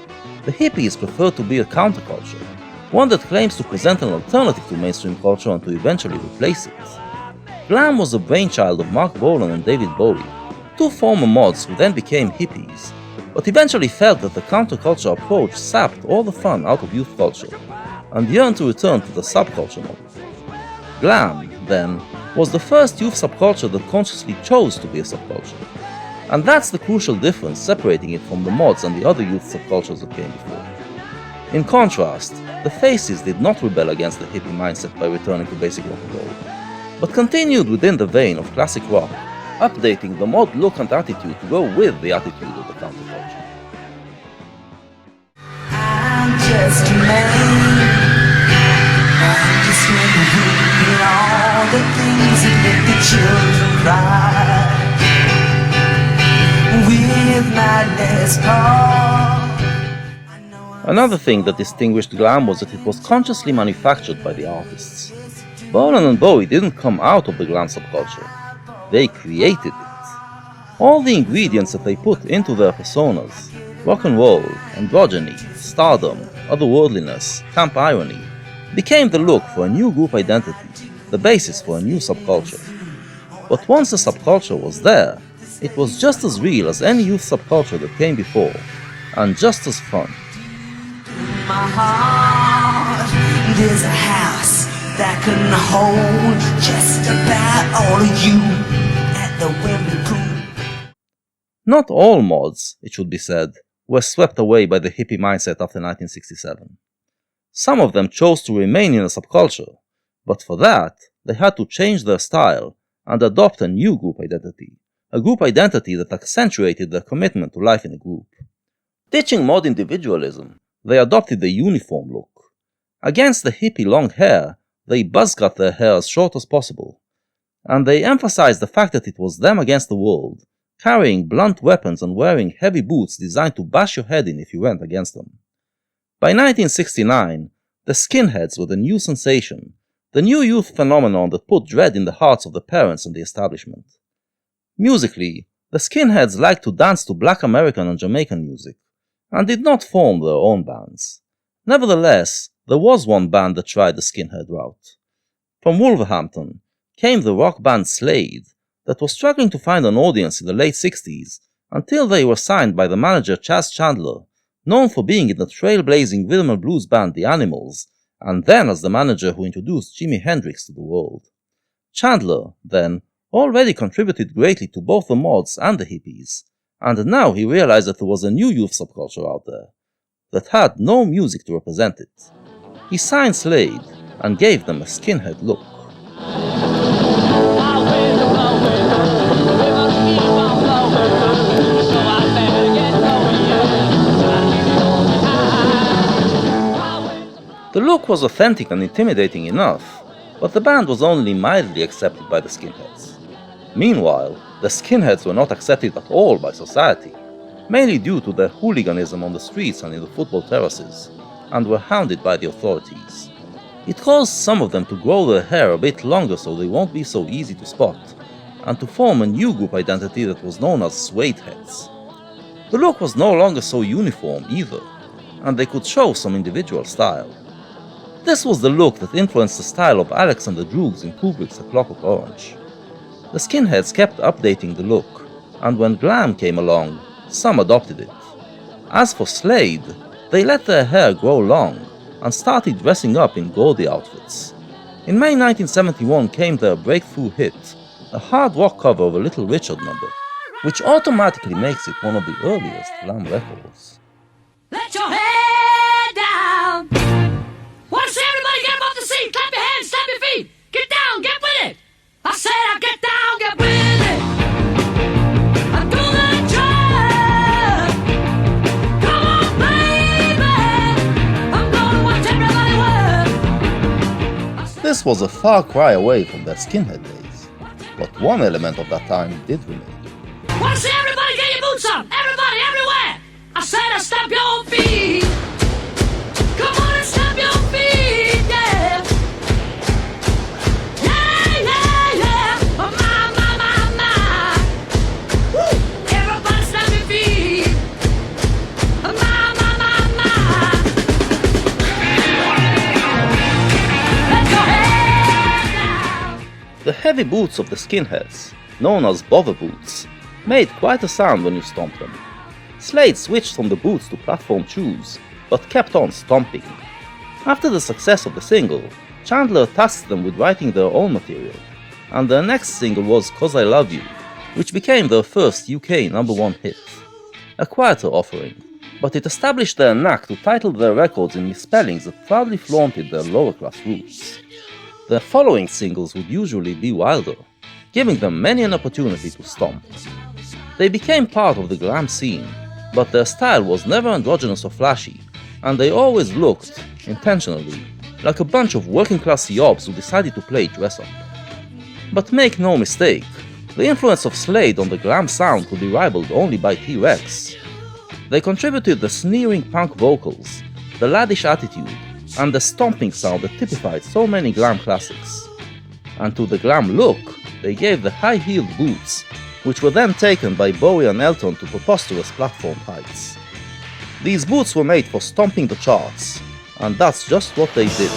The hippies prefer to be a counterculture, one that claims to present an alternative to mainstream culture and to eventually replace it. Glam was the brainchild of Mark Bolan and David Bowie, two former mods who then became hippies, but eventually felt that the counterculture approach sapped all the fun out of youth culture, and yearned to return to the subculture model. Glam, then, was the first youth subculture that consciously chose to be a subculture, and that's the crucial difference separating it from the mods and the other youth subcultures that came before. In contrast, the Faces did not rebel against the hippie mindset by returning to basic rock and roll, but continued within the vein of classic rock, updating the mod look and attitude to go with the attitude of the counterculture. I'm just a man. I'm just doing all the things that make the children cry. With my NASCAR. Another thing that distinguished glam was that it was consciously manufactured by the artists. Bolan and Bowie didn't come out of the glam subculture. They created it. All the ingredients that they put into their personas, rock and roll, androgyny, stardom, otherworldliness, camp irony, became the look for a new group identity, the basis for a new subculture. But once the subculture was there, it was just as real as any youth subculture that came before, and just as fun. My heart, there's a house that can hold just about all of you. Not all mods, it should be said, were swept away by the hippie mindset after 1967. Some of them chose to remain in a subculture, but for that, they had to change their style and adopt a new group identity, a group identity that accentuated their commitment to life in a group. Ditching mod individualism, they adopted the uniform look. Against the hippie long hair, they buzz-cut their hair as short as possible, and they emphasized the fact that it was them against the world, carrying blunt weapons and wearing heavy boots designed to bash your head in if you went against them. By 1969, the skinheads were the new sensation, the new youth phenomenon that put dread in the hearts of the parents and the establishment. Musically, the skinheads liked to dance to Black American and Jamaican music, and did not form their own bands. Nevertheless, there was one band that tried the skinhead route. From Wolverhampton came the rock band Slade, that was struggling to find an audience in the late 60s until they were signed by the manager Chas Chandler, known for being in the trailblazing rhythm and blues band The Animals, and then as the manager who introduced Jimi Hendrix to the world. Chandler, then, already contributed greatly to both the mods and the hippies, and now he realized that there was a new youth subculture out there that had no music to represent it. He signed Slade and gave them a skinhead look. The look was authentic and intimidating enough, but the band was only mildly accepted by the skinheads. Meanwhile, the skinheads were not accepted at all by society, mainly due to their hooliganism on the streets and in the football terraces, and were hounded by the authorities. It caused some of them to grow their hair a bit longer so they won't be so easy to spot, and to form a new group identity that was known as Suede Heads. The look was no longer so uniform either, and they could show some individual style. This was the look that influenced the style of Alex and the Droogs in Kubrick's A Clockwork Orange. The skinheads kept updating the look, and when glam came along, some adopted it. As for Slade, they let their hair grow long and started dressing up in gaudy outfits. In May 1971 came their breakthrough hit, a hard rock cover of a Little Richard number, which automatically makes it one of the earliest glam records. Let your head down. Want to see everybody get up off the seat? Clap your hands, stamp your feet. Get down, get with it. I said I get down, get with it. I do the job. Come on, baby. I'm gonna watch everybody work. This was a far cry away from their skinhead days, but one element of that time did remain. Want to see everybody get your boots up? Everybody, everywhere. I said I stamp your feet. Come on and stamp your feet, yeah. Yeah, yeah, yeah. Oh, my. Woo. Everybody stamp your feet. Oh, my. Let your head down. The heavy boots of the skinheads, known as bother boots, made quite a sound when you stomped them. Slade switched from the boots to platform shoes, but kept on stomping. After the success of the single, Chandler tasked them with writing their own material, and their next single was 'Cause I Love You, which became their first UK #1 hit. A quieter offering, but it established their knack to title their records in misspellings that proudly flaunted their lower-class roots. Their following singles would usually be wilder, giving them many an opportunity to stomp. They became part of the glam scene, but their style was never androgynous or flashy, and they always looked, intentionally, like a bunch of working-class yobs who decided to play dress-up. But make no mistake, the influence of Slade on the glam sound could be rivaled only by T-Rex. They contributed the sneering punk vocals, the laddish attitude, and the stomping sound that typified so many glam classics. And to the glam look, they gave the high-heeled boots, which were then taken by Bowie and Elton to preposterous platform heights. These boots were made for stomping the charts, and that's just what they did.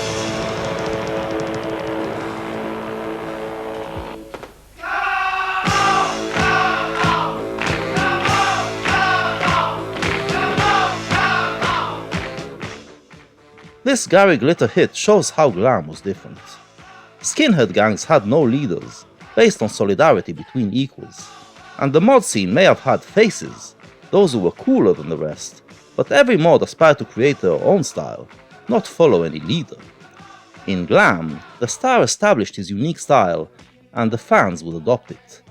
This Gary Glitter hit shows how glam was different. Skinhead gangs had no leaders, based on solidarity between equals, and the mod scene may have had faces, those who were cooler than the rest, but every mod aspired to create their own style, not follow any leader. In glam, the star established his unique style, and the fans would adopt it.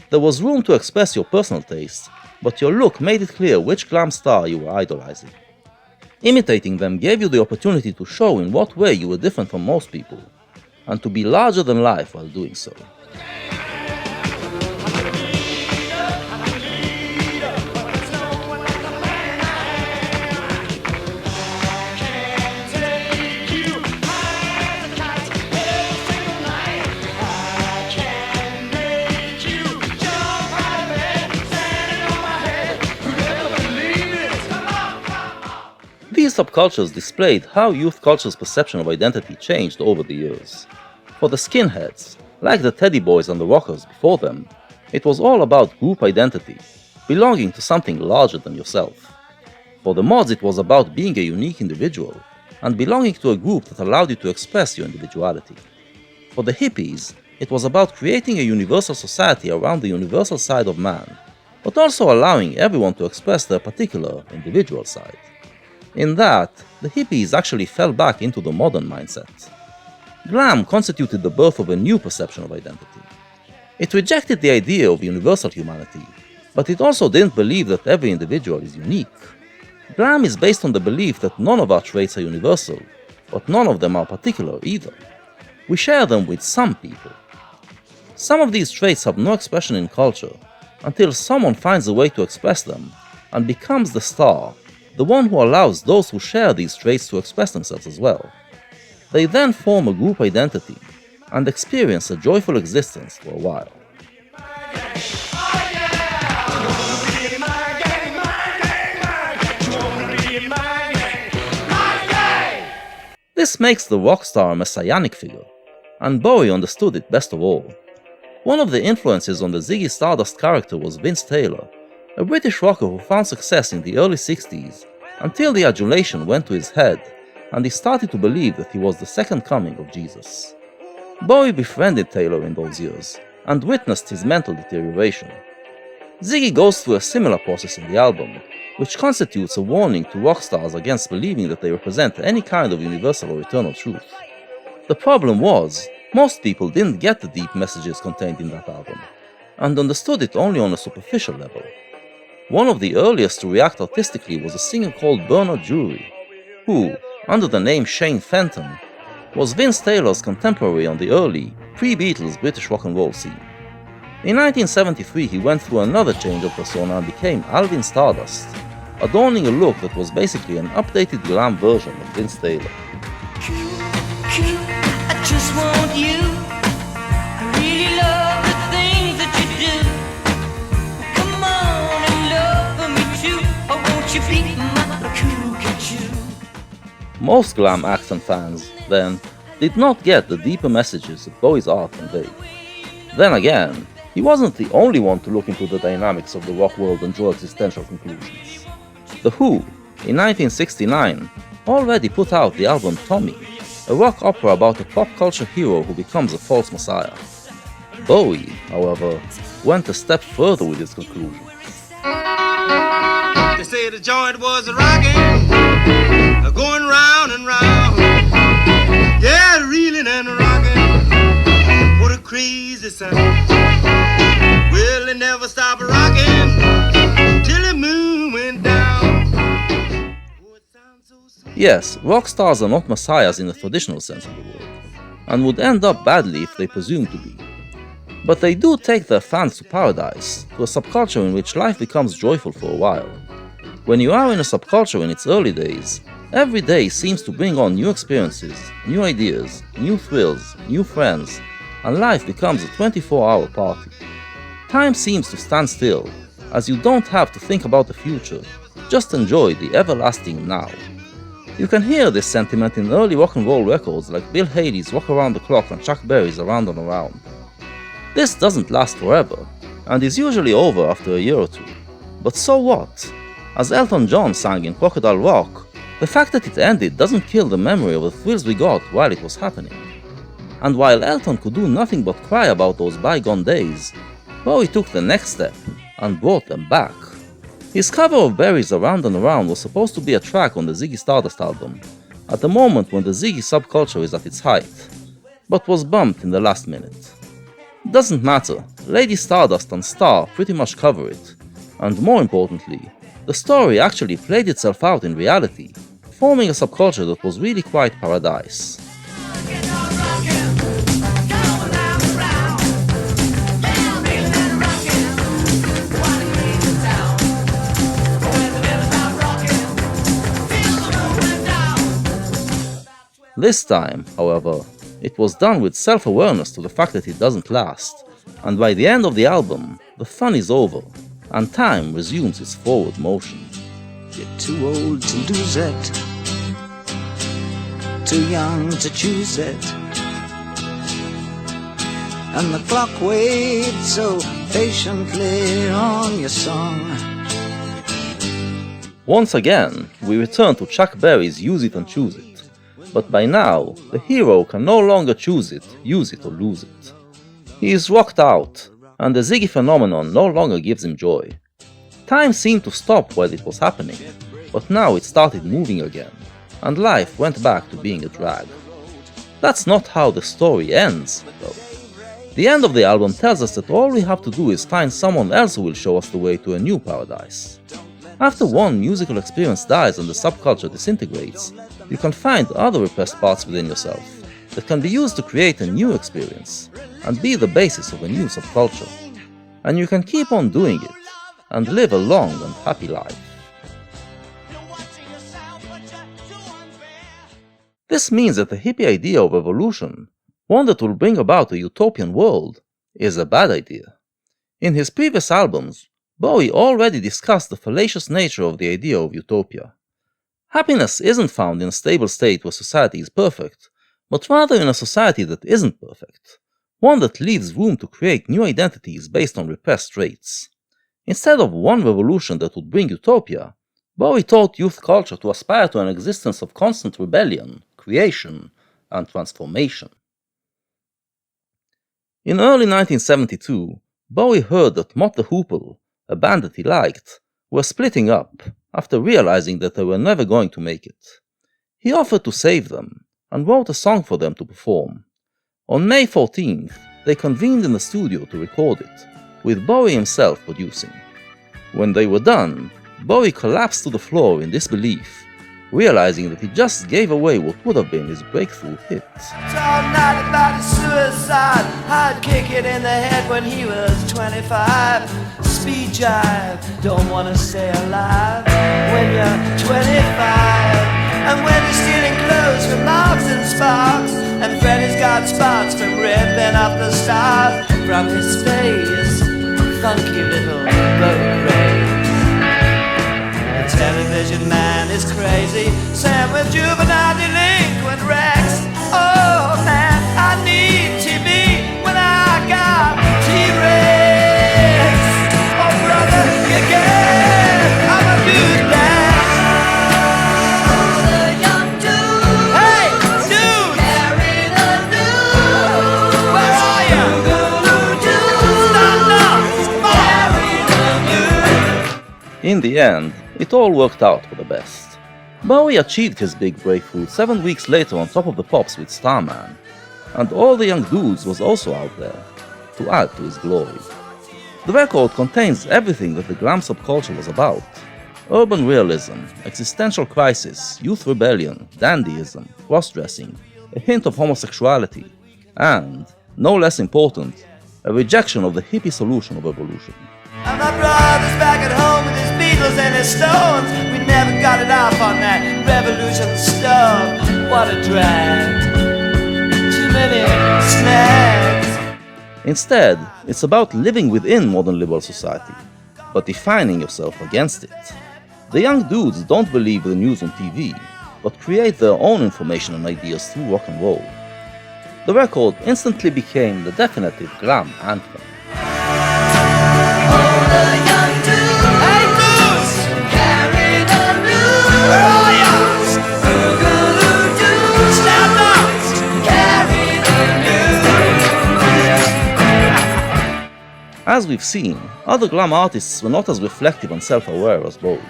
There was room to express your personal taste, but your look made it clear which glam star you were idolizing. Imitating them gave you the opportunity to show in what way you were different from most people, and to be larger than life while doing so. These subcultures displayed how youth culture's perception of identity changed over the years. For the skinheads, like the Teddy Boys and the Rockers before them, it was all about group identity, belonging to something larger than yourself. For the mods, it was about being a unique individual and belonging to a group that allowed you to express your individuality. For the hippies, it was about creating a universal society around the universal side of man, but also allowing everyone to express their particular individual side. In that, the hippies actually fell back into the modern mindset. Glam constituted the birth of a new perception of identity. It rejected the idea of universal humanity, but it also didn't believe that every individual is unique. Glam is based on the belief that none of our traits are universal, but none of them are particular either. We share them with some people. Some of these traits have no expression in culture until someone finds a way to express them and becomes the star, the one who allows those who share these traits to express themselves as well. They then form a group identity and experience a joyful existence for a while. This makes the rock star a messianic figure, and Bowie understood it best of all. One of the influences on the Ziggy Stardust character was Vince Taylor, a British rocker who found success in the early 60s until the adulation went to his head and he started to believe that he was the second coming of Jesus. Bowie befriended Taylor in those years and witnessed his mental deterioration. Ziggy goes through a similar process in the album, which constitutes a warning to rock stars against believing that they represent any kind of universal or eternal truth. The problem was, most people didn't get the deep messages contained in that album, and understood it only on a superficial level. One of the earliest to react artistically was a singer called Bernard Drury, who, under the name Shane Fenton, was Vince Taylor's contemporary on the early, pre-Beatles British rock and roll scene. In 1973, he went through another change of persona and became Alvin Stardust, adorning a look that was basically an updated glam version of Vince Taylor. I just want you. I really love the things that you do. Come on and love me too. Or won't you be my cool Pikachu? Most glam acts and fans, then, did not get the deeper messages that Bowie's art conveyed. Then again, he wasn't the only one to look into the dynamics of the rock world and draw existential conclusions. The Who, in 1969, already put out the album Tommy, a rock opera about a pop culture hero who becomes a false messiah. Bowie, however, went a step further with his conclusion. They say the joint was rocking, going round and round. Yeah, reeling and rocking, what a crazy sound. Well, it never stopped rocking till the moon went down. Yes, rock stars are not messiahs in the traditional sense of the word, and would end up badly if they presume to be. But they do take their fans to paradise, to a subculture in which life becomes joyful for a while. When you are in a subculture in its early days, every day seems to bring on new experiences, new ideas, new thrills, new friends, and life becomes a 24-hour party. Time seems to stand still, as you don't have to think about the future, just enjoy the everlasting now. You can hear this sentiment in early rock and roll records like Bill Haley's Rock Around the Clock and Chuck Berry's Around and Around. This doesn't last forever, and is usually over after a year or two. But so what? As Elton John sang in Crocodile Rock, the fact that it ended doesn't kill the memory of the thrills we got while it was happening. And while Elton could do nothing but cry about those bygone days, Bowie took the next step and brought them back. His cover of Berry's Around and Around was supposed to be a track on the Ziggy Stardust album, at the moment when the Ziggy subculture is at its height, but was bumped in the last minute. Doesn't matter, Lady Stardust and Star pretty much cover it, and more importantly, the story actually played itself out in reality, forming a subculture that was really quite paradise. This time, however, it was done with self-awareness to the fact that it doesn't last, and by the end of the album, the fun is over, and time resumes its forward motion. You're too old to lose that. too young to choose it. And the clock waits so patiently on your song. Once again, we return to Chuck Berry's Use It and Choose It. But by now, the hero can no longer choose it, use it, or lose it. He is rocked out, and the Ziggy phenomenon no longer gives him joy. Time seemed to stop while it was happening, but now it started moving again, and life went back to being a drag. That's not how the story ends, though. The end of the album tells us that all we have to do is find someone else who will show us the way to a new paradise. After one musical experience dies and the subculture disintegrates, you can find other repressed parts within yourself that can be used to create a new experience and be the basis of a new subculture. And you can keep on doing it and live a long and happy life. This means that the hippie idea of evolution, one that will bring about a utopian world, is a bad idea. In his previous albums, Bowie already discussed the fallacious nature of the idea of utopia. Happiness isn't found in a stable state where society is perfect, but rather in a society that isn't perfect, one that leaves room to create new identities based on repressed traits. Instead of one revolution that would bring utopia, Bowie taught youth culture to aspire to an existence of constant rebellion, creation, and transformation. In early 1972, Bowie heard that Mott the Hoople, a band that he liked, were splitting up after realizing that they were never going to make it. He offered to save them and wrote a song for them to perform. On May 14th, they convened in the studio to record it, with Bowie himself producing. When they were done, Bowie collapsed to the floor in disbelief, realizing that he just gave away what would have been his breakthrough hit. All night about his suicide. I'd kick it in the head when he was 25. Speed jive, don't wanna stay alive when you're 25. And when you're stealing clothes from Marks and Sparks, and Freddy's got spots from ripping up the stars from his face. Funky little boat race. The television man is crazy, Sam with juvenile delinquent Rex. Oh man, I need TV when I got T-Rex. Oh brother, you get, I'm a dude man. Oh the young dude, hey dude, carry the news. Where are you? Stand up, carry the news. In the end, it all worked out for the best. Bowie achieved his big breakthrough 7 weeks later on Top of the Pops with Starman, and All the Young Dudes was also out there, to add to his glory. The record contains everything that the glam subculture was about: urban realism, existential crisis, youth rebellion, dandyism, cross-dressing, a hint of homosexuality, and, no less important, a rejection of the hippie solution of evolution. And my brother's back at home with his Beatles and his Stones. We never got it off on that revolution stuff. What a drag. Too many snags. Instead, it's about living within modern liberal society, but defining yourself against it. The young dudes don't believe the news on TV, but create their own information and ideas through rock and roll. The record instantly became the definitive glam anthem. As we've seen, other glam artists were not as reflective and self-aware as Bowie.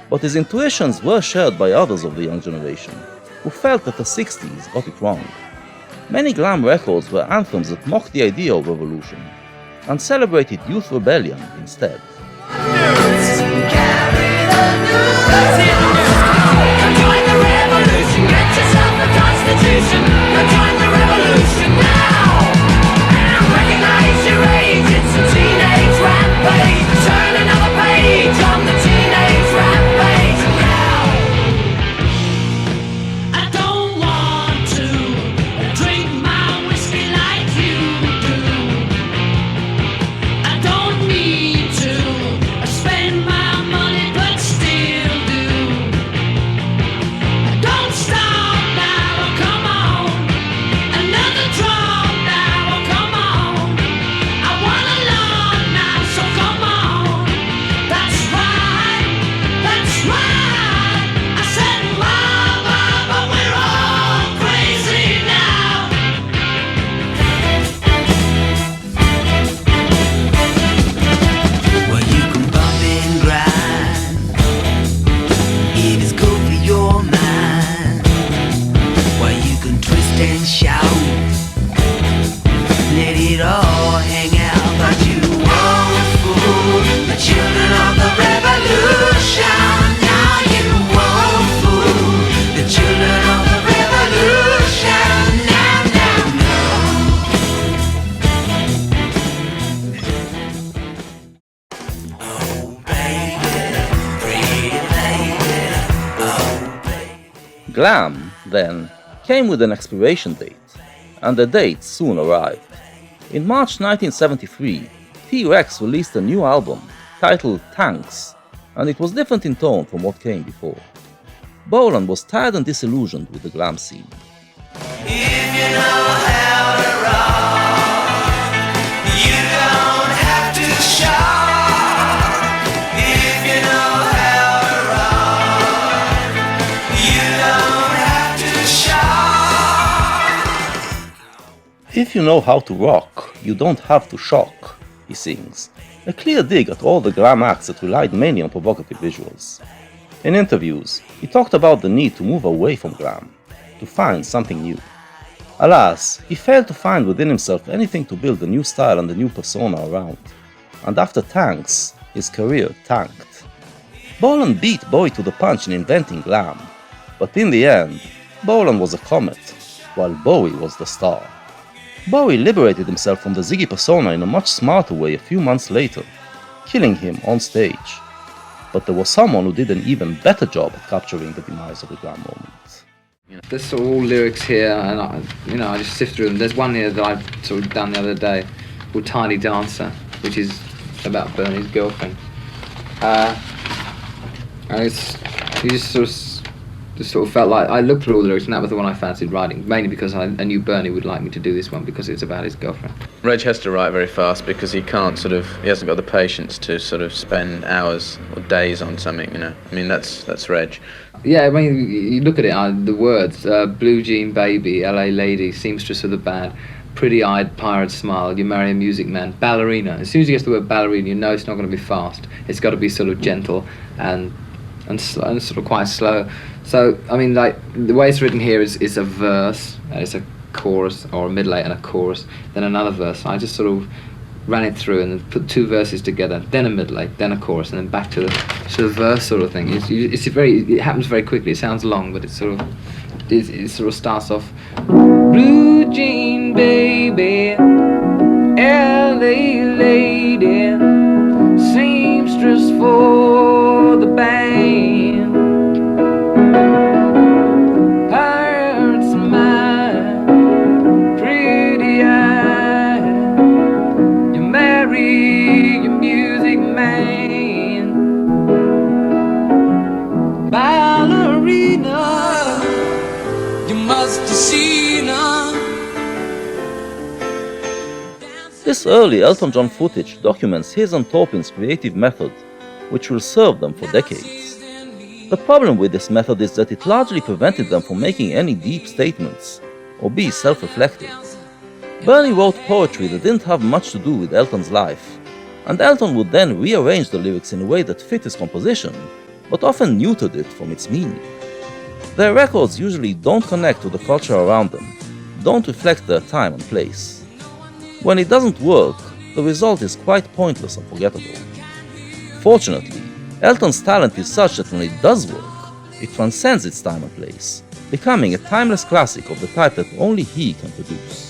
But his intuitions were shared by others of the young generation, who felt that the 60s got it wrong. Many glam records were anthems that mocked the idea of revolution, and celebrated youth rebellion instead. Join the revolution, get yourself a constitution. Join the revolution now. And recognize your age, it's a teenage rampage. Turn another page on the teenage rampage now. I don't want to drink my whiskey like you do. I don't need to spend my money, but still do. Don't stop now. Glam, then, came with an expiration date, and the date soon arrived. In March 1973, T-Rex released a new album titled Tanks, and it was different in tone from what came before. Bolan was tired and disillusioned with the glam scene. If you know how to rock, you don't have to shout. If you know how to rock, you don't have to shout. If you know how to rock, you don't have to shock, he sings, a clear dig at all the glam acts that relied mainly on provocative visuals. In interviews, he talked about the need to move away from glam, to find something new. Alas, he failed to find within himself anything to build a new style and a new persona around, and after Tanks, his career tanked. Bolan beat Bowie to the punch in inventing glam, but in the end, Bolan was a comet, while Bowie was the star. Bowie liberated himself from the Ziggy persona in a much smarter way a few months later, killing him on stage. But there was someone who did an even better job at capturing the demise of the glam moment. There's sort of all lyrics here, and I just sift through them. There's one here that I've sort of done the other day called Tiny Dancer, which is about Bernie's girlfriend. And you just sort of felt like I looked through all the lyrics, and that was the one I fancied writing, mainly because I knew Bernie would like me to do this one because it's about his girlfriend. Reg has to write very fast because he hasn't got the patience to sort of spend hours or days on something, you know. I mean, that's Reg. Yeah, I mean, you look at it, the words, blue jean baby, LA lady, seamstress of the band, pretty-eyed pirate smile, you marry a music man, ballerina. As soon as you get to the word ballerina, you know it's not going to be fast. It's got to be sort of gentle and sort of quite slow. So, I mean, like, the way it's written here is a verse, it's a chorus, or a middle eight and a chorus, then another verse. I just sort of ran it through and then put two verses together, then a middle eight, then a chorus, and then back to the verse sort of thing. It happens very quickly. It sounds long, but it sort of starts off, blue jean baby, LA lady, seamstress for the band. This early Elton John footage documents his and Taupin's creative method, which will serve them for decades. The problem with this method is that it largely prevented them from making any deep statements, or be self-reflective. Bernie wrote poetry that didn't have much to do with Elton's life, and Elton would then rearrange the lyrics in a way that fit his composition, but often neutered it from its meaning. Their records usually don't connect to the culture around them, don't reflect their time and place. When it doesn't work, the result is quite pointless and forgettable. Fortunately, Elton's talent is such that when it does work, it transcends its time and place, becoming a timeless classic of the type that only he can produce.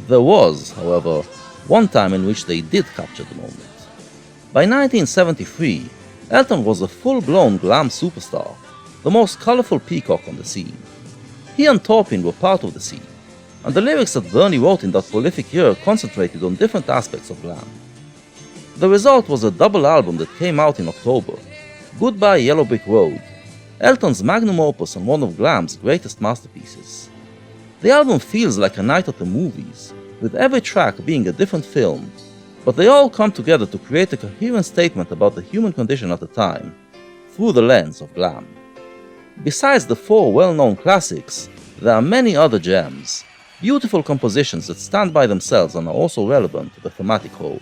There was, however, one time in which they did capture the moment. By 1973, Elton was a full-blown glam superstar, the most colorful peacock on the scene. He and Taupin were part of the scene, and the lyrics that Bernie wrote in that prolific year concentrated on different aspects of glam. The result was a double album that came out in October, Goodbye Yellow Brick Road, Elton's magnum opus and one of glam's greatest masterpieces. The album feels like a night at the movies, with every track being a different film, but they all come together to create a coherent statement about the human condition at the time, through the lens of glam. Besides the four well-known classics, there are many other gems, beautiful compositions that stand by themselves and are also relevant to the thematic whole.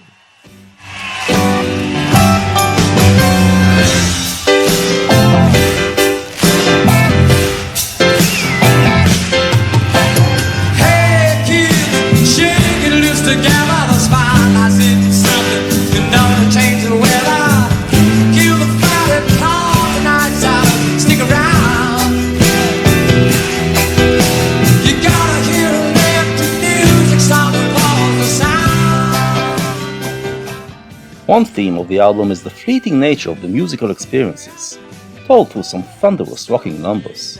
One theme of the album is the fleeting nature of the musical experiences, told through some thunderous rocking numbers.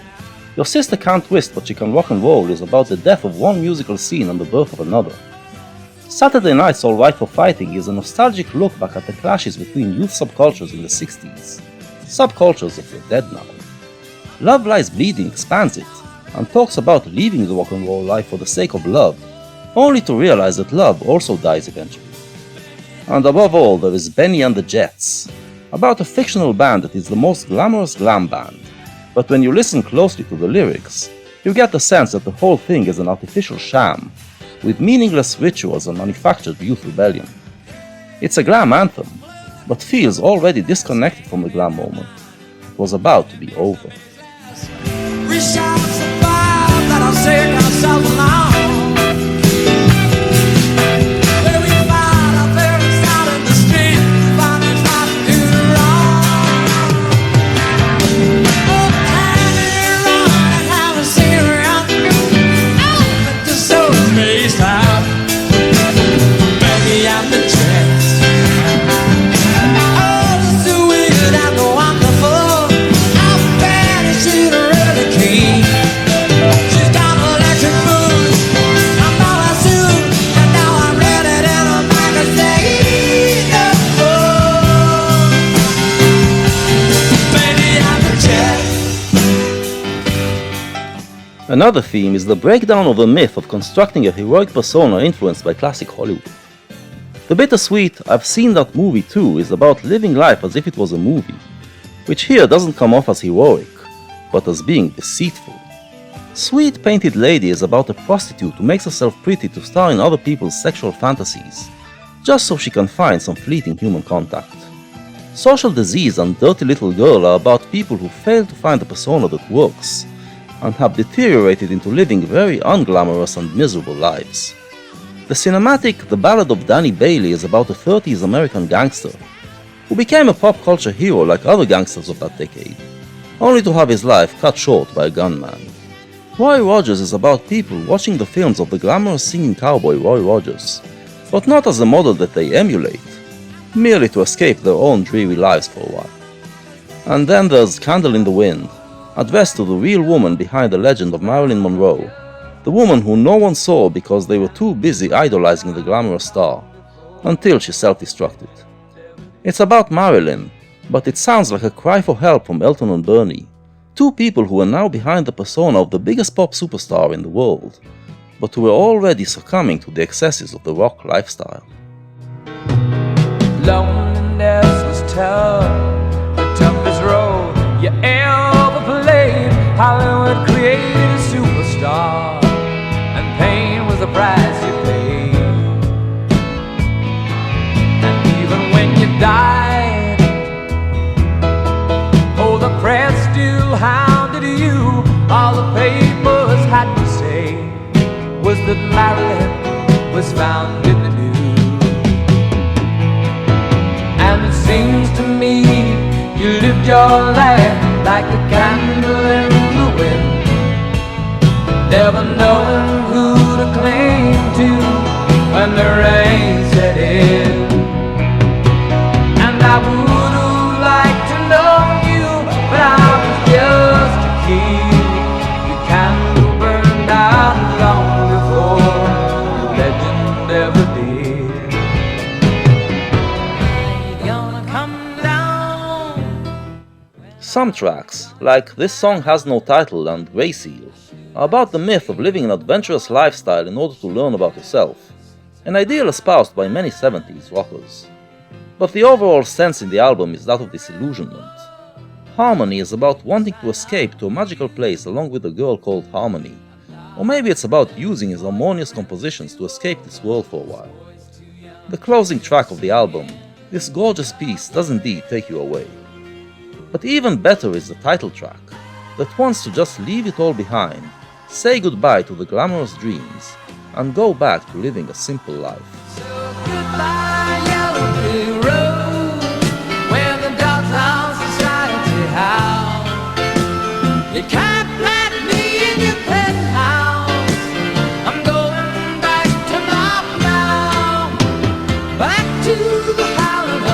Your Sister Can't Twist But She Can Rock and Roll is about the death of one musical scene and the birth of another. Saturday Night's All Right for Fighting is a nostalgic look back at the clashes between youth subcultures in the 60s, subcultures that are dead now. Love Lies Bleeding expands it, and talks about leaving the rock and roll life for the sake of love, only to realize that love also dies eventually. And above all, there is Benny and the Jets, about a fictional band that is the most glamorous glam band, but when you listen closely to the lyrics, you get the sense that the whole thing is an artificial sham, with meaningless rituals and manufactured youth rebellion. It's a glam anthem, but feels already disconnected from the glam moment. It was about to be over. Another theme is the breakdown of the myth of constructing a heroic persona influenced by classic Hollywood. The bittersweet "I've seen that movie too" is about living life as if it was a movie, which here doesn't come off as heroic, but as being deceitful. Sweet Painted Lady is about a prostitute who makes herself pretty to star in other people's sexual fantasies, just so she can find some fleeting human contact. Social Disease and Dirty Little Girl are about people who fail to find a persona that works, and have deteriorated into living very unglamorous and miserable lives. The cinematic The Ballad of Danny Bailey is about a 30s American gangster who became a pop culture hero like other gangsters of that decade, only to have his life cut short by a gunman. Roy Rogers is about people watching the films of the glamorous singing cowboy Roy Rogers, but not as a model that they emulate, merely to escape their own dreary lives for a while. And then there's Candle in the Wind, addressed to the real woman behind the legend of Marilyn Monroe, the woman who no one saw because they were too busy idolizing the glamorous star, until she self-destructed. It's about Marilyn, but it sounds like a cry for help from Elton and Bernie, two people who are now behind the persona of the biggest pop superstar in the world, but who are already succumbing to the excesses of the rock lifestyle. Loneliness was tough, the toughest road you ever played. Hollywood created a superstar, and pain was the price you paid. And even when you died, oh, the press still hounded you. All the papers had to say was that Marilyn was found in the news. And it seems to me you lived your life like a candle in the wind, never knowing who to cling to when the rain set in. And I would have liked to know you, but I was just a kid. Your candle burned out long before the legend ever did. You're gonna come down. Some tracks, like This Song Has No Title and Grey Seal, are about the myth of living an adventurous lifestyle in order to learn about yourself, an ideal espoused by many 70s rockers. But the overall sense in the album is that of disillusionment. Harmony is about wanting to escape to a magical place along with a girl called Harmony, or maybe it's about using his harmonious compositions to escape this world for a while. The closing track of the album, this gorgeous piece, does indeed take you away. But even better is the title track, that wants to just leave it all behind, say goodbye to the glamorous dreams, and go back to living a simple life. Goodbye, yellow brick road, where the downtown society house. You can't plant me in your penthouse. I'm going back to my now, back to the Hollywood.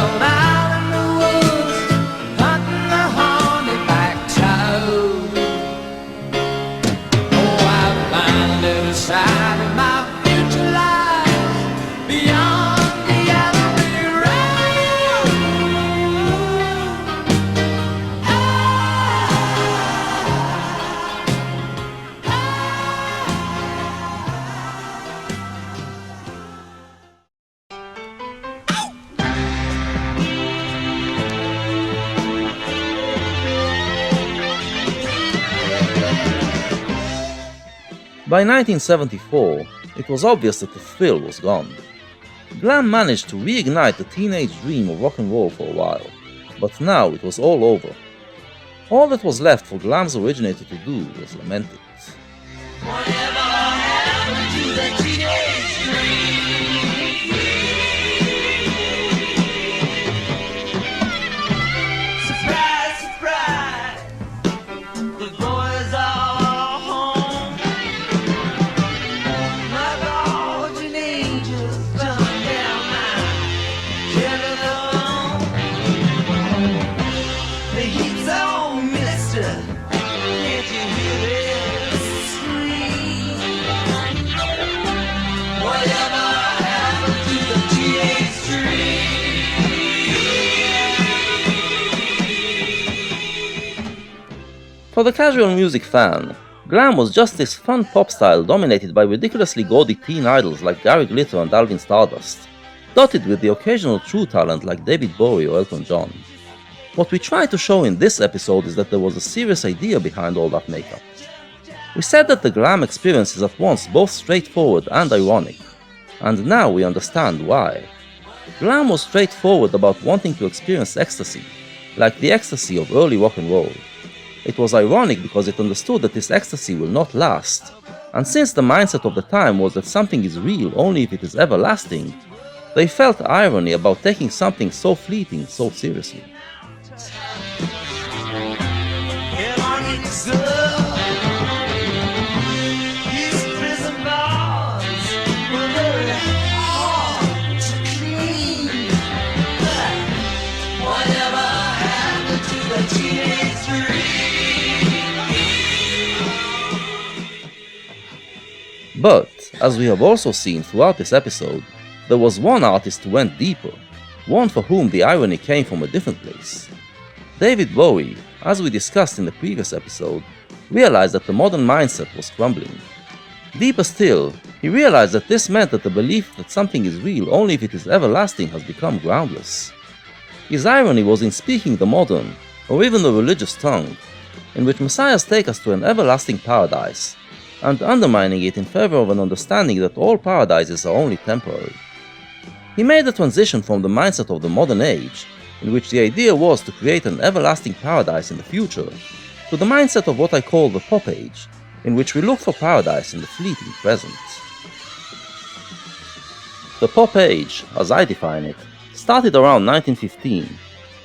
By 1974, it was obvious that the thrill was gone. Glam managed to reignite the teenage dream of rock and roll for a while, but now it was all over. All that was left for glam's originator to do was lament it. Surprise, surprise, the boys are home. My guardian angels jumping down my telephone. The heat's on, mister, can't you hear it scream? Whatever happened to the teenage dream? For the casual music fan, glam was just this fun pop style dominated by ridiculously gaudy teen idols like Gary Glitter and Alvin Stardust, dotted with the occasional true talent like David Bowie or Elton John. What we try to show in this episode is that there was a serious idea behind all that makeup. We said that the glam experience is at once both straightforward and ironic, and now we understand why. Glam was straightforward about wanting to experience ecstasy, like the ecstasy of early rock and roll. It was ironic because it understood that this ecstasy will not last, and since the mindset of the time was that something is real only if it is everlasting, they felt irony about taking something so fleeting so seriously. These prison bars were very hard to clean. Whatever happened to the teenage dream? But, as we have also seen throughout this episode, there was one artist who went deeper, one for whom the irony came from a different place. David Bowie, as we discussed in the previous episode, realized that the modern mindset was crumbling. Deeper still, he realized that this meant that the belief that something is real only if it is everlasting has become groundless. His irony was in speaking the modern, or even the religious tongue, in which messiahs take us to an everlasting paradise, and undermining it in favor of an understanding that all paradises are only temporary. He made the transition from the mindset of the modern age, in which the idea was to create an everlasting paradise in the future, to the mindset of what I call the pop age, in which we look for paradise in the fleeting present. The pop age, as I define it, started around 1915,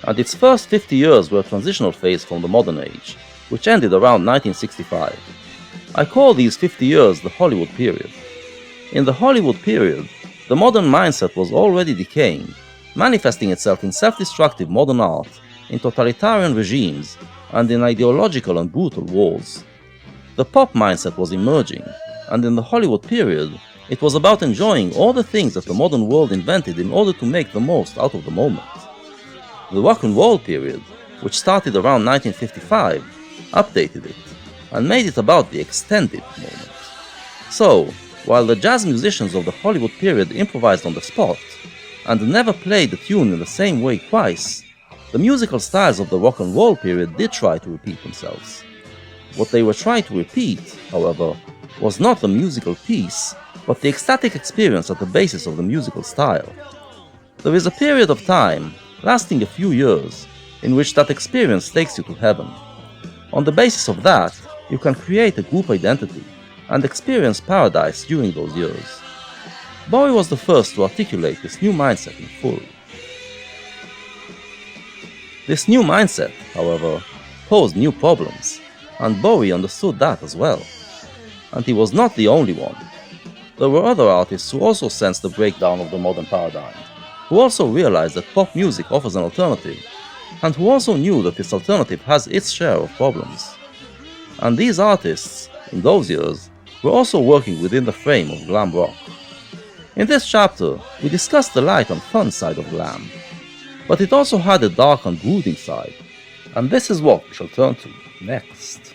and its first 50 years were a transitional phase from the modern age, which ended around 1965. I call these 50 years the Hollywood period. In the Hollywood period, the modern mindset was already decaying, manifesting itself in self-destructive modern art, in totalitarian regimes, and in ideological and brutal wars. The pop mindset was emerging, and in the Hollywood period, it was about enjoying all the things that the modern world invented in order to make the most out of the moment. The rock and roll period, which started around 1955, updated it, and made it about the extended moment. So, while the jazz musicians of the Hollywood period improvised on the spot, and never played the tune in the same way twice, the musical styles of the rock and roll period did try to repeat themselves. What they were trying to repeat, however, was not the musical piece, but the ecstatic experience at the basis of the musical style. There is a period of time, lasting a few years, in which that experience takes you to heaven. On the basis of that, you can create a group identity and experience paradise during those years. Bowie was the first to articulate this new mindset in full. This new mindset, however, posed new problems, and Bowie understood that as well. And he was not the only one. There were other artists who also sensed the breakdown of the modern paradigm, who also realized that pop music offers an alternative, and who also knew that this alternative has its share of problems. And these artists, in those years, were also working within the frame of glam rock. In this chapter, we discussed the light and fun side of glam, but it also had a dark and brooding side, and this is what we shall turn to next.